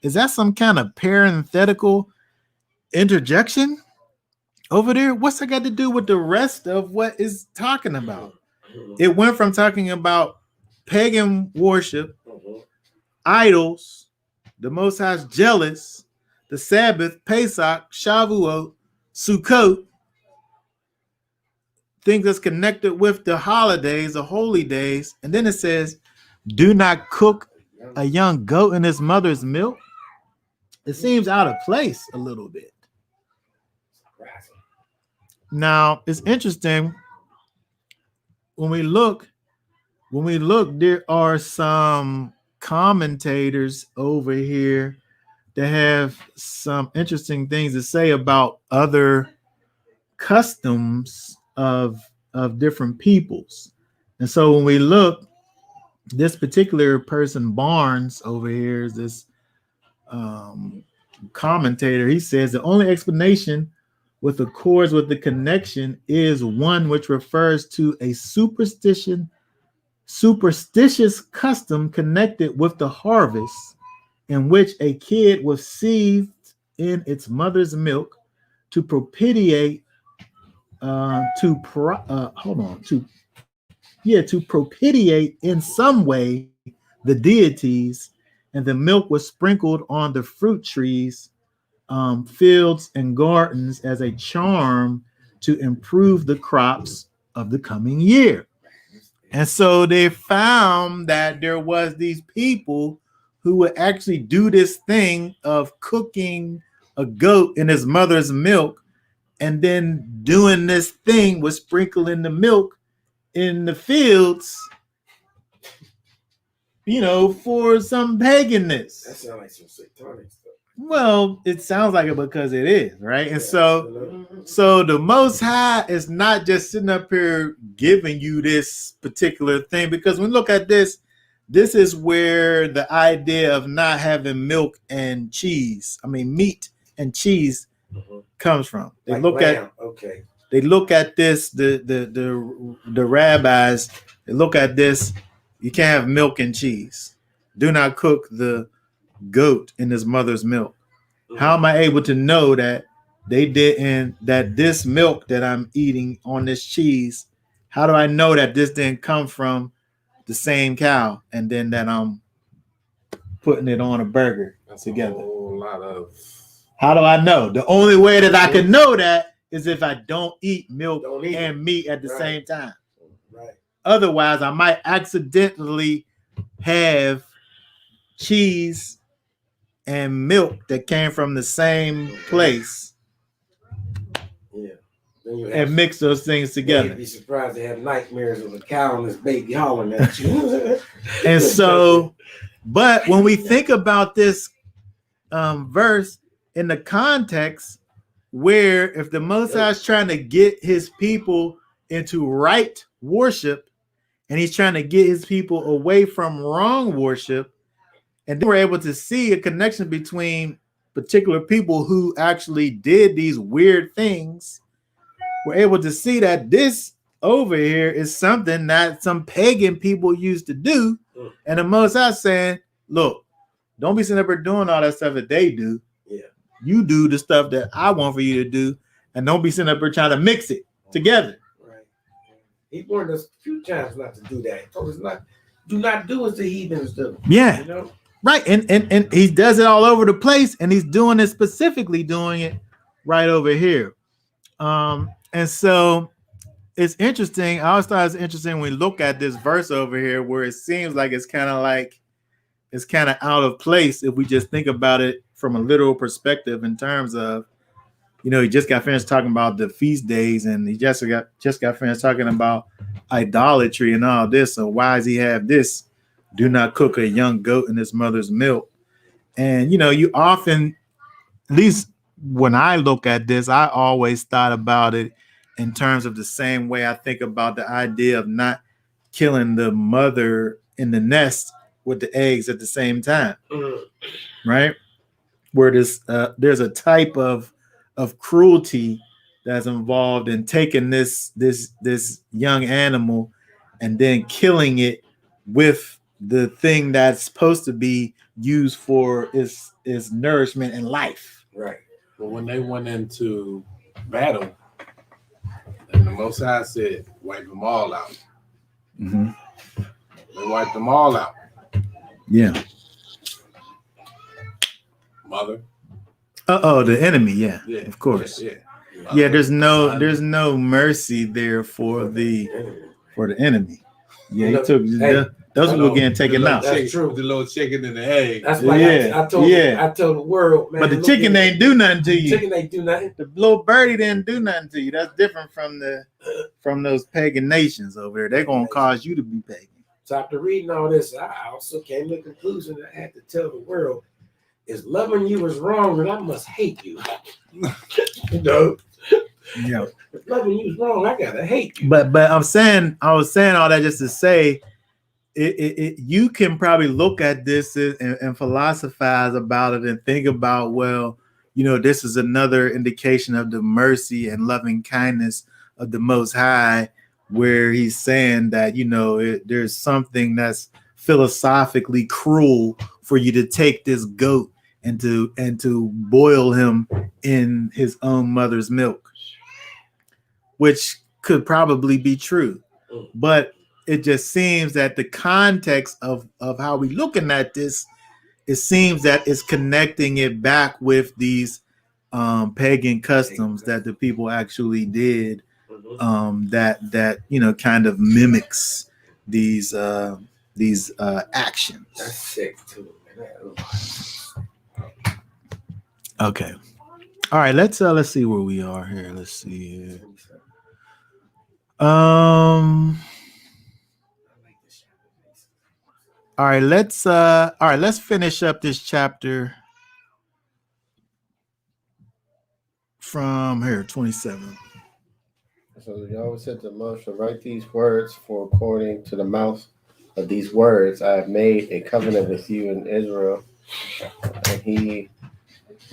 Is that some kind of parenthetical interjection over there? What's that got to do with the rest of what is talking about? It went from talking about pagan worship, idols, the Most High's jealous, the Sabbath, Pesach, Shavuot, Sukkot, things that's connected with the holidays, the holy days. And then it says, do not cook a young goat in his mother's milk. It seems out of place a little bit. Now it's interesting when we look, there are some commentators over here that have some interesting things to say about other customs of different peoples. And so when we look, this particular person, Barnes, over here, is this commentator. He says the only explanation with accords with the connection is one which refers to a superstitious custom connected with the harvest, in which a kid was seethed in its mother's milk to propitiate to propitiate in some way the deities, and the milk was sprinkled on the fruit trees, fields, and gardens as a charm to improve the crops of the coming year. And so they found that there was these people who would actually do this thing of cooking a goat in his mother's milk, and then doing this thing with sprinkling the milk in the fields, for some paganness. That sounds like some satanic stuff. Well, it sounds like it because it is, right? And so the Most High is not just sitting up here giving you this particular thing, because when we look at this is where the idea of not having milk and cheese, meat and cheese comes from. They like look lamb. They look at this, the rabbis, they look at this, you can't have milk and cheese. Do not cook the goat in his mother's milk. How am I able to know that they didn't, that this milk that I'm eating on this cheese, how do I know that this didn't come from the same cow, and then that I'm putting it on a burger together? A whole lot of... How do I know? The only way that I can know that is if I don't eat milk and meat at the same time. Right. Otherwise, I might accidentally have cheese and milk that came from the same place. Yeah. And mix those things together. You'd be surprised to have nightmares of a cow and this baby hollering at you. And so, but when we think about this verse in the context where if the Most High is trying to get his people into right worship, and he's trying to get his people away from wrong worship, and then we're able to see a connection between particular people who actually did these weird things, we're able to see that this over here is something that some pagan people used to do. And the Most High saying, look, don't be sitting up here doing all that stuff that they do. Yeah. You do the stuff that I want for you to do, and don't be sitting up here trying to mix it together. Right. He warned us a few times not to do that. He told us do not do as the heathens do. Yeah. Right. And he does it all over the place, and he's doing it specifically doing it right over here. And so it's interesting. I always thought it's interesting when we look at this verse over here, where it seems like it's kind of out of place if we just think about it from a literal perspective, in terms of, he just got finished talking about the feast days, and he just got finished talking about idolatry and all this. So why does he have this? Do not cook a young goat in his mother's milk. And you often, at least when I look at this, I always thought about it in terms of the same way I think about the idea of not killing the mother in the nest with the eggs at the same time, right? Where there's a type of cruelty that's involved in taking this young animal and then killing it with the thing that's supposed to be used for its nourishment and life. Right. But when they went into battle, and the Most High said, wipe them all out. Mm-hmm. They wiped them all out. Yeah. Mother. The enemy. Yeah. Of course. Yeah. There's no mercy there for the enemy. Yeah, You he know, took hey, those I people know. getting taken out. That's true. The little chicken and the egg. That's why Yeah, I told yeah. I told the world, man. But the look chicken at ain't do nothing to the you. chicken ain't do nothing. The little birdie didn't do nothing to you. That's different from those pagan nations over there. They're gonna cause you to be pagan. So after reading all this, I also came to the conclusion that I had to tell the world, is loving you is wrong, and I must hate you. You know, Yeah. if loving you is wrong, I gotta hate you. But I was saying all that just to say, you can probably look at this and philosophize about it and think about, well, you know, this is another indication of the mercy and loving kindness of the Most High, where he's saying that, you know, there's something that's philosophically cruel for you to take this goat and to boil him in his own mother's milk, which could probably be true. But it just seems that the context of how we looking at this, it seems that it's connecting it back with these pagan customs that the people actually did, that you know kind of mimics these actions. That's sick too, man. Okay. All right, let's see where we are here. Let's see here. All right, let's finish up this chapter from here, 27. So Yahweh said to Moshe, write these words, for according to the mouth of these words I have made a covenant with you in Israel. And he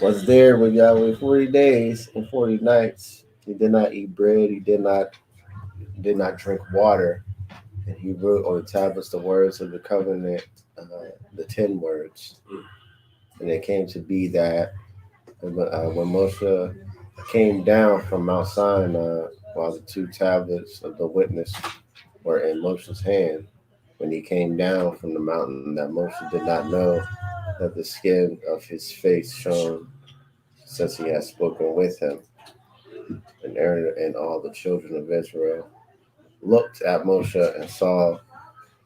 was there with Yahweh 40 days and 40 nights. He did not eat bread, he did not drink water. And he wrote on the tablets the words of the covenant, the 10 words. And it came to be that when Moshe came down from Mount Sinai, while the 2 tablets of the witness were in Moshe's hand, when he came down from the mountain, that Moshe did not know that the skin of his face shone, since he had spoken with him. And Aaron and all the children of Israel looked at Moshe and saw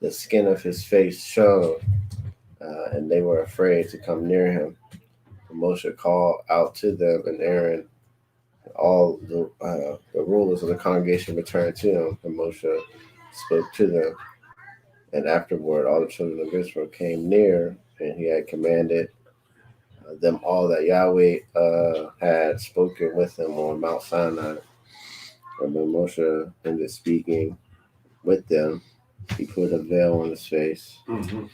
the skin of his face shone, and they were afraid to come near him. And Moshe called out to them, and Aaron, all the rulers of the congregation returned to him, and Moshe spoke to them. And afterward, all the children of Israel came near, and he had commanded them all that Yahweh had spoken with them on Mount Sinai. And when Moshe ended speaking with them, he put a veil on his face. Mm-hmm.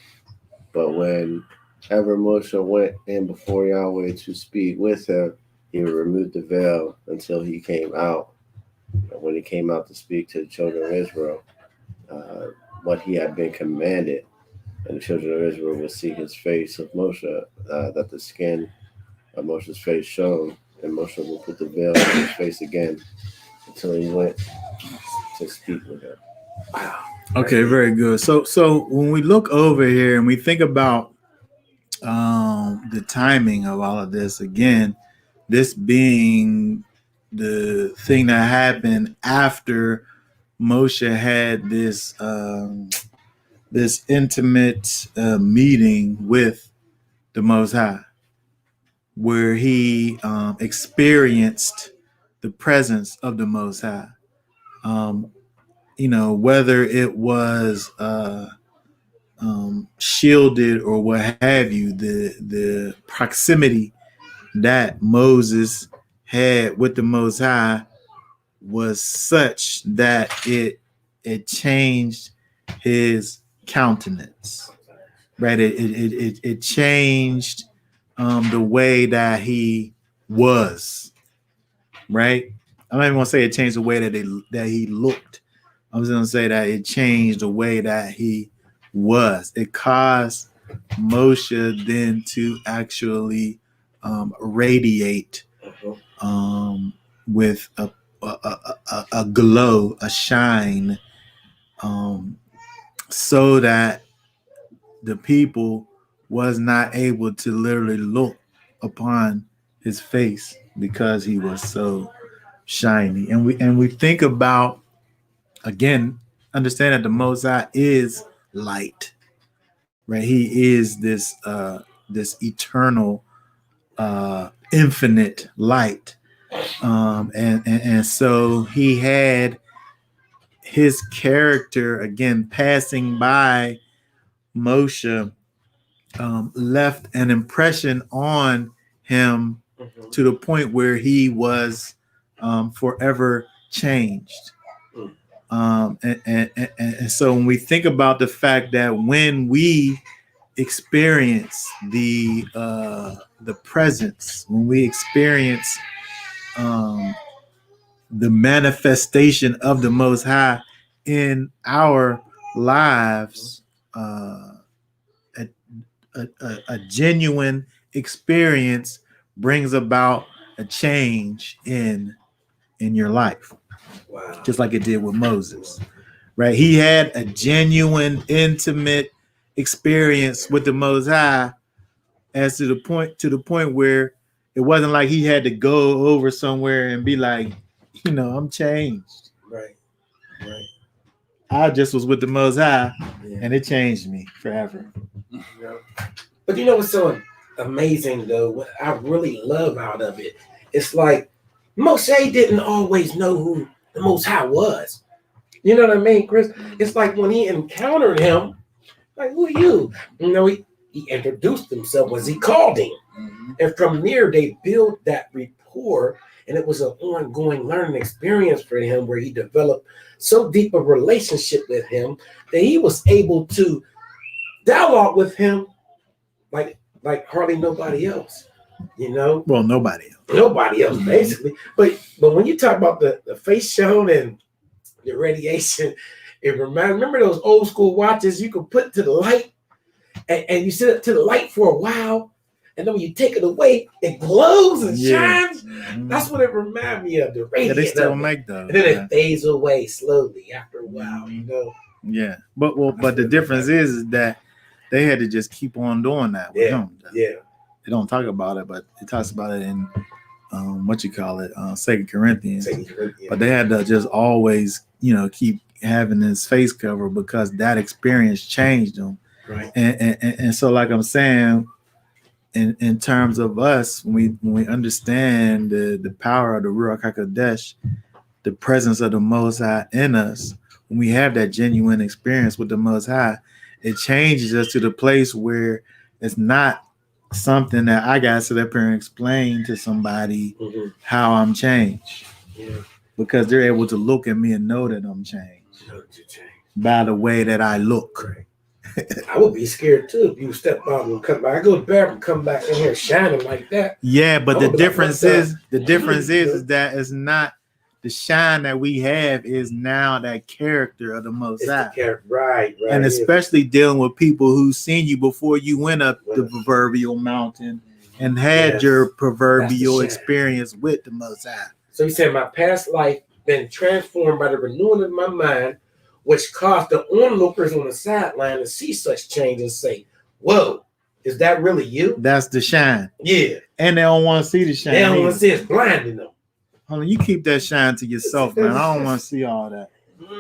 But whenever Moshe went in before Yahweh to speak with him, he would remove the veil until he came out. And when he came out to speak to the children of Israel, what he had been commanded, and the children of Israel would see his face of Moshe, that the skin of Moshe's face shone, and Moshe would put the veil on his face again until he went to speak with him. Wow. Okay, very good. So when we look over here and we think about the timing of all of this, again, this being the thing that happened after Moshe had this this intimate meeting with the Most High, where he experienced the presence of the Most High. You know, whether it was shielded or what have you, the proximity that Moses had with the Most High was such that it changed his countenance, right? It changed the way that he was, right? I'm not even gonna say it changed the way that he looked. I'm just gonna say that it changed the way that he was. It caused Moshe then to actually radiate with a glow, a shine, so that the people was not able to literally look upon his face because he was so shiny. And we think about, again, understand that the Most High is light, right? He is this eternal, infinite light, and so he had his character again passing by Moshe, left an impression on him Mhm. to the point where he was forever changed. And so when we think about the fact that when we experience the presence, when we experience the manifestation of the Most High in our lives, a, a genuine experience brings about a change in your life, Wow. just like it did with Moses, right? He had a genuine, intimate experience with the Most High, as to the point where it wasn't like he had to go over somewhere and be like, I'm changed. Right. Right. I just was with the Most High, Yeah. and it changed me forever. Yeah. But you know what's so amazing though? What I really love out of it, it's like Moshe didn't always know who the Most High was. You know what I mean, Chris? It's like when he encountered him, like, who are you? You know, he introduced himself as he called him. And from there, they built that rapport, and it was an ongoing learning experience for him where he developed so deep a relationship with him that he was able to dialogue with him like hardly nobody else, you know? Well, nobody else. Nobody else, basically. But when you talk about the face shown and the radiation, it remember those old school watches you could put to the light and you sit up to the light for a while, and then when you take it away, it glows and shines. That's what it reminds me of, the radiant. Yeah, they still make those. And then it fades away slowly after a while, you know? Yeah. But the difference is that they had to just keep on doing that with him. Yeah. They don't talk about it, but it talks about it in 2 Corinthians. But they had to just always, keep having his face covered because that experience changed them. Right. And so, like I'm saying, in terms of us, when we understand the power of the Ruach HaKodesh, the presence of the Most High in us, when we have that genuine experience with the Most High, it changes us to the place where it's not something that I got to sit up here and explain to somebody how I'm changed. Yeah. Because they're able to look at me and know that I'm changed by the way that I look. Right. I would be scared too if you step out and come back. I go to bed and come back in here shining like that. Yeah, but the difference is is that it's not the shine that we have is now that character of the Most High. Right. And especially dealing with people who seen you before you went up the proverbial mountain and had your proverbial experience with the Most High. So he said, my past life been transformed by the renewing of my mind, which caused the onlookers on the sideline to see such change and say, whoa, is that really you? That's the shine. Yeah. And they don't want to see the shine. They don't want to see it's blinding them. Hold on, you keep that shine to yourself, man. I don't want to see all that.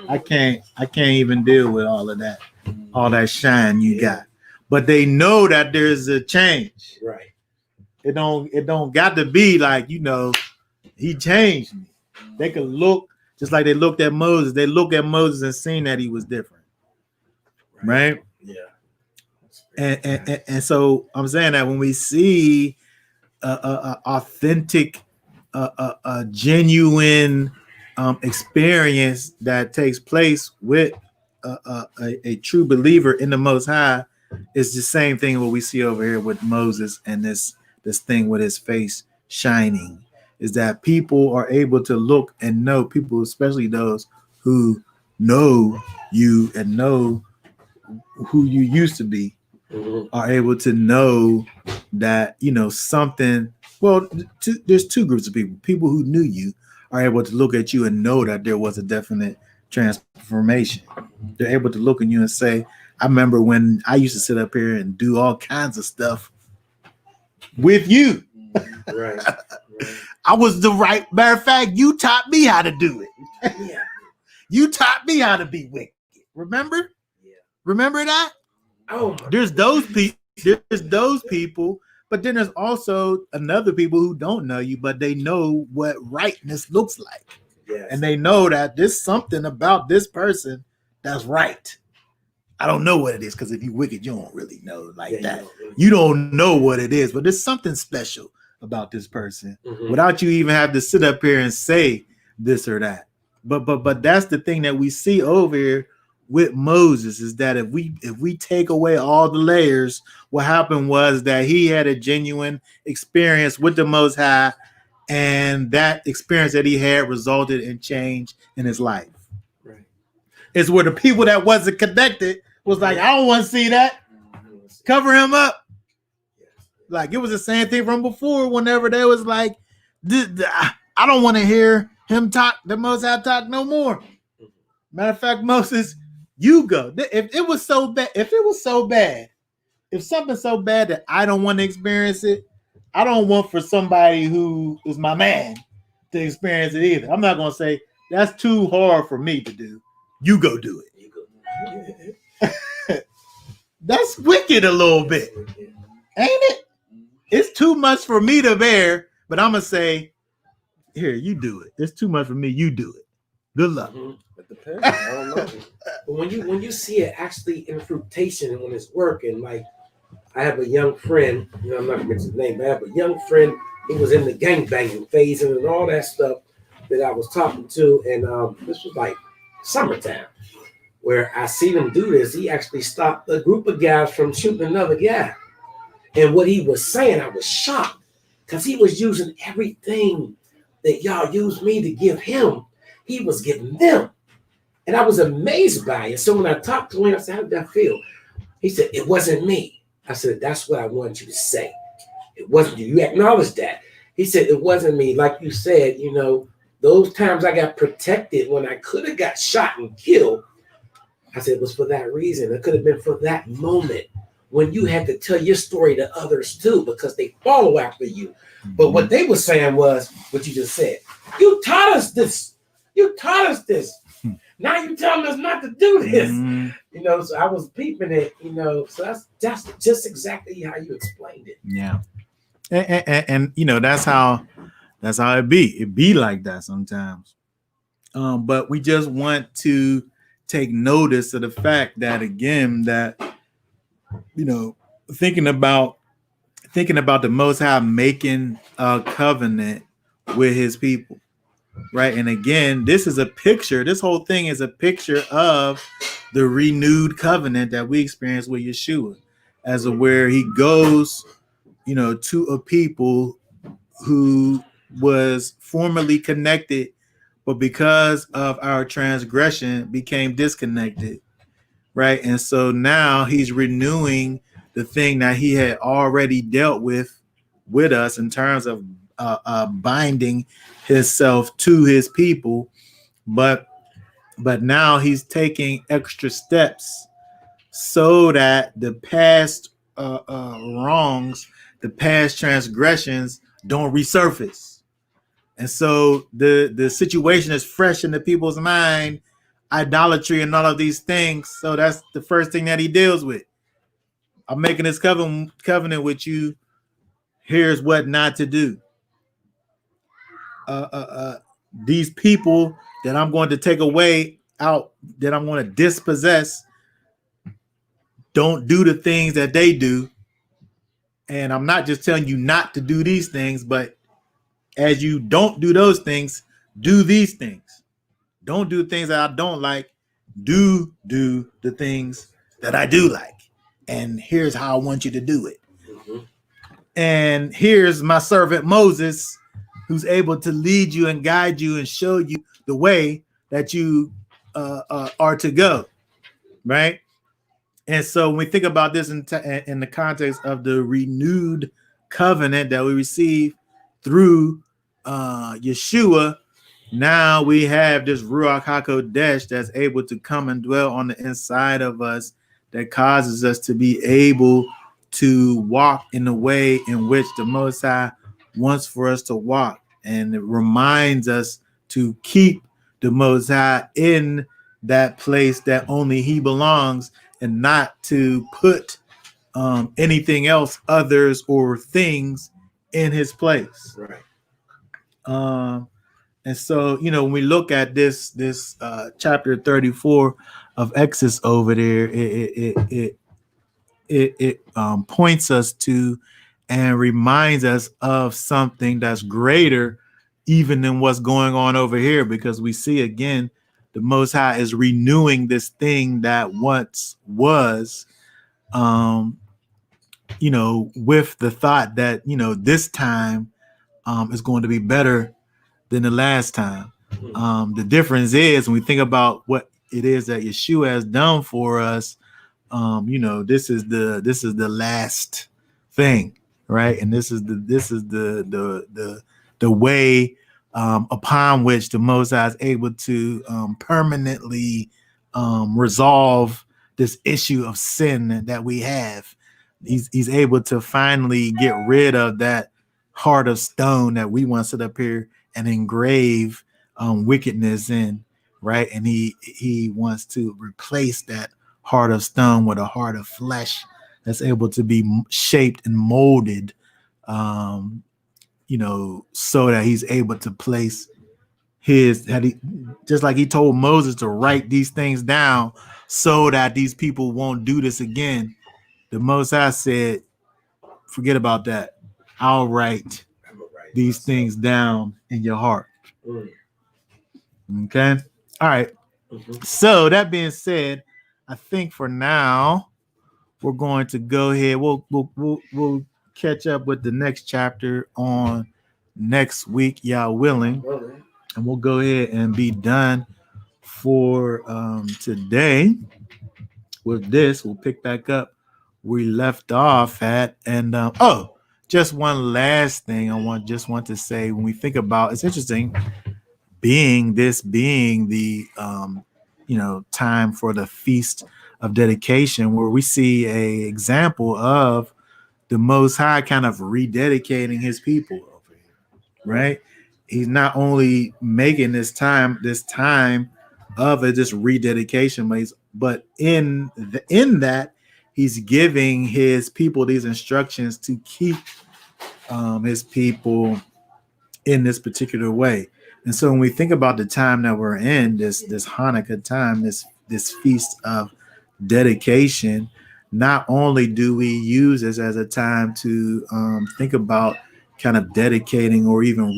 I can't even deal with all of that, all that shine you got. But they know that there's a change. Right. It don't got to be like, he changed me. They could look just like they looked at Moses. They look at Moses and seen that he was different. Right? Yeah. And so I'm saying that when we see a authentic, a genuine experience that takes place with a true believer in the Most High, it's the same thing what we see over here with Moses and this thing with his face shining, is that people are able to look and know, people, especially those who know you and know who you used to be, are able to know that, something. Well, there's two groups of people. People who knew you are able to look at you and know that there was a definite transformation. They're able to look at you and say, I remember when I used to sit up here and do all kinds of stuff with you. Right. I was the right. Matter of fact, you taught me how to do it. You taught me how to be wicked. Remember? Yeah. Remember that? Oh, my There's those people. There's those people, but then there's also another people who don't know you, but they know what rightness looks like, yes. and they know that there's something about this person that's right. I don't know what it is because if you wicked, you don't really know like Yeah, that. really. You don't know what it is, but there's something special about this person Mhm. without you even have to sit up here and say this or that. But that's the thing that we see over here with Moses is that if we take away all the layers, what happened was that he had a genuine experience with the Most High, and that experience that he had resulted in change in his life. Right. It's where the people that wasn't connected was like, I don't want to see that. Cover him up. Like it was the same thing from before. Whenever they was like, I don't want to hear him talk. The Most High talk no more. Matter of fact, Moses, you go. If it was so bad, if something so bad that I don't want to experience it, I don't want for somebody who is my man to experience it either. I'm not gonna say that's too hard for me to do. You go do it. That's wicked a little bit, ain't it? It's too much for me to bear, but I'm gonna say, here, you do it. It's too much for me. You do it. Good luck. It depends. I don't know. But when you see it actually in fruitation and when it's working, like I have a young friend, I'm not gonna mention his name, but I have a young friend who was in the gangbanging phase and all that stuff that I was talking to, and this was like summertime, where I seen him do this. He actually stopped a group of guys from shooting another guy. And what he was saying, I was shocked because he was using everything that y'all used me to give him. He was giving them. And I was amazed by it. So when I talked to him, I said, how did that feel? He said, it wasn't me. I said, that's what I wanted you to say. It wasn't you. You acknowledged that. He said, it wasn't me. Like you said, those times I got protected when I could have got shot and killed. I said, it was for that reason. It could have been for that moment when you had to tell your story to others too, because they follow after you. But what they were saying was what you just said. You taught us this. You taught us this. Now you telling us not to do this. So I was peeping it, so that's just exactly how you explained it. Yeah. And that's how it be. It be like that sometimes. But we just want to take notice of the fact that again, that thinking about the Most High making a covenant with his people, right? And again, this is a picture. This whole thing is a picture of the renewed covenant that we experience with Yeshua, as of where he goes, to a people who was formerly connected, but because of our transgression became disconnected, right? And so now he's renewing the thing that he had already dealt with us in terms of binding himself to his people, but now he's taking extra steps so that the past wrongs, the past transgressions don't resurface. And so the situation is fresh in the people's mind, idolatry and all of these things. So that's the first thing that he deals with. I'm making this covenant with you. Here's what not to do. These people that I'm going to take away out, that I'm going to dispossess, don't do the things that they do. And I'm not just telling you not to do these things, but as you don't do those things, do these things. Don't do things that I don't like. Do the things that I do like. And here's how I want you to do it. And here's my servant Moses, who's able to lead you and guide you and show you the way that you are to go, right? And so when we think about this in the context of the renewed covenant that we receive through Yeshua, now we have this Ruach HaKodesh that's able to come and dwell on the inside of us, that causes us to be able to walk in the way in which the Most High wants for us to walk. And it reminds us to keep the Most High in that place that only he belongs, and not to put anything else, others or things in his place. Right. And so, when we look at this chapter 34 of Exodus over there, it points us to and reminds us of something that's greater even than what's going on over here, because we see again the Most High is renewing this thing that once was, with the thought that this time is going to be better than the last time. The difference is, when we think about what it is that Yeshua has done for us, this is the last thing, right? And this is the way upon which the Most High is able to permanently resolve this issue of sin that we have. He's able to finally get rid of that heart of stone that we want to sit up here and engrave wickedness in, right? And he wants to replace that heart of stone with a heart of flesh that's able to be shaped and molded, so that he's able to place just like he told Moses to write these things down so that these people won't do this again. The Most High said, forget about that. I'll write these things down in your heart. Okay. All right. So that being said, I think for now we're going to go ahead. We'll catch up with the next chapter on next week, y'all willing, and we'll go ahead and be done for today. With this, we'll pick back up where we left off at, and just one last thing I want to say. When we think about, it's interesting being the time for the Feast of Dedication, where we see a example of the Most High kind of rededicating his people over here, right? He's not only making this time of it, this rededication, but in that he's giving his people these instructions to keep his people in this particular way. And so when we think about the time that we're in, this Hanukkah time, this feast of dedication, not only do we use this as a time to think about kind of dedicating or even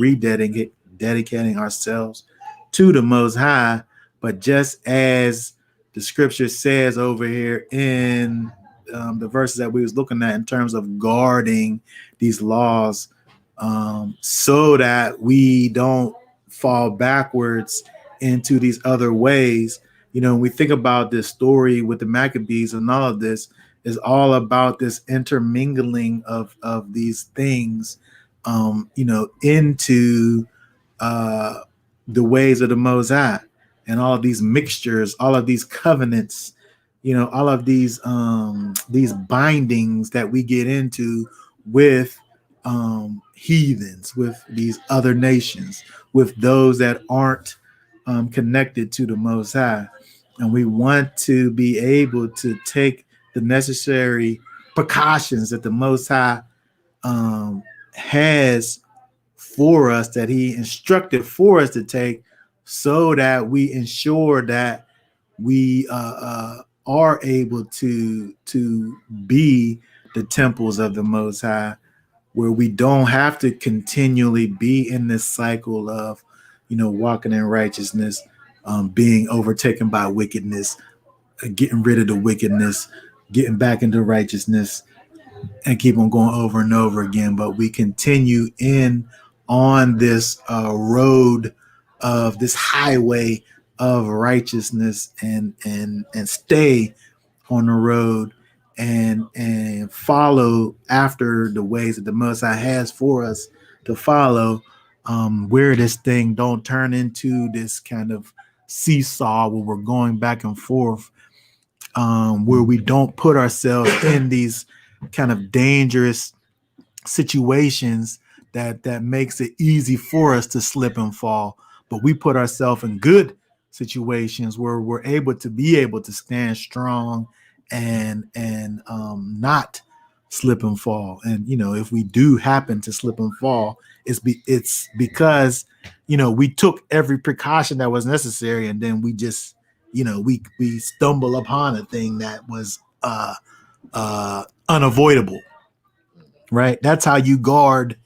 dedicating ourselves to the Most High, but just as the scripture says over here in the verses that we was looking at in terms of guarding these laws, so that we don't fall backwards into these other ways. When we think about this story with the Maccabees, and all of this is all about this intermingling of these things, into the ways of the Most High, and all of these mixtures, all of these covenants, all of these bindings that we get into with heathens, with these other nations, with those that aren't connected to the Most High. And we want to be able to take the necessary precautions that the Most High has for us, that he instructed for us to take, so that we ensure that we are able to be the temples of the Most High, where we don't have to continually be in this cycle of, walking in righteousness, being overtaken by wickedness, getting rid of the wickedness, getting back into righteousness, and keep on going over and over again. But we continue on this road of this highway of righteousness, and stay on the road and follow after the ways that the Most High has for us to follow, where this thing don't turn into this kind of seesaw where we're going back and forth, where we don't put ourselves in these kind of dangerous situations that makes it easy for us to slip and fall, but we put ourselves in good situations where we're able to stand strong and not slip and fall. And if we do happen to slip and fall, it's because we took every precaution that was necessary, and then we just we stumble upon a thing that was unavoidable. Right? That's how you guard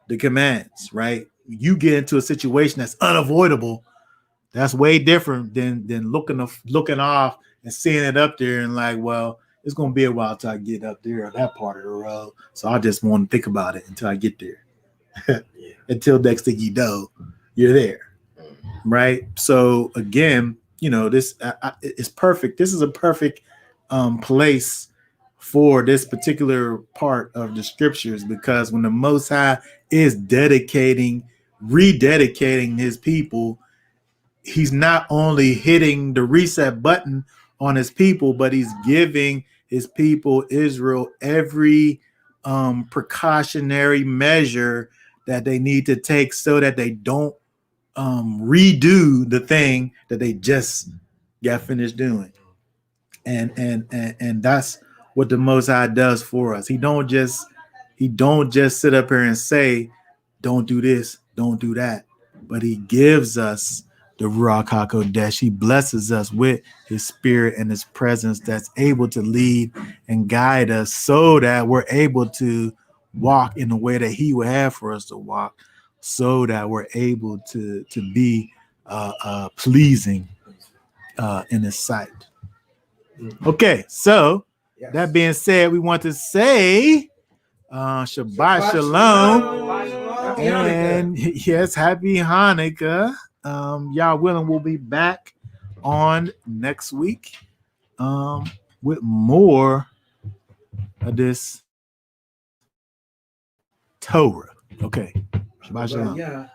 the commands. Right? You get into a situation that's unavoidable. That's way different than looking off and seeing it up there and like, well, it's gonna be a while till I get up there on that part of the road. So I just want to think about it until I get there. Until next thing you know, you're there. Right. So again, this is perfect. This is a perfect place for this particular part of the scriptures, because when the Most High is rededicating his people, he's not only hitting the reset button on his people, but he's giving his people Israel every precautionary measure that they need to take so that they don't redo the thing that they just got finished doing. And that's what the Most High does for us. He don't just sit up here and say, don't do this, don't do that, but he gives us the Ruach HaKodesh. He blesses us with his spirit and his presence that's able to lead and guide us so that we're able to walk in the way that he would have for us to walk, so that we're able to be pleasing in his sight. Okay, so that being said, we want to say Shabbat Shalom. And yes, happy Hanukkah. Y'all willing, we'll be back on next week with more of this Torah. Okay. Shabbat Shalom. Yeah.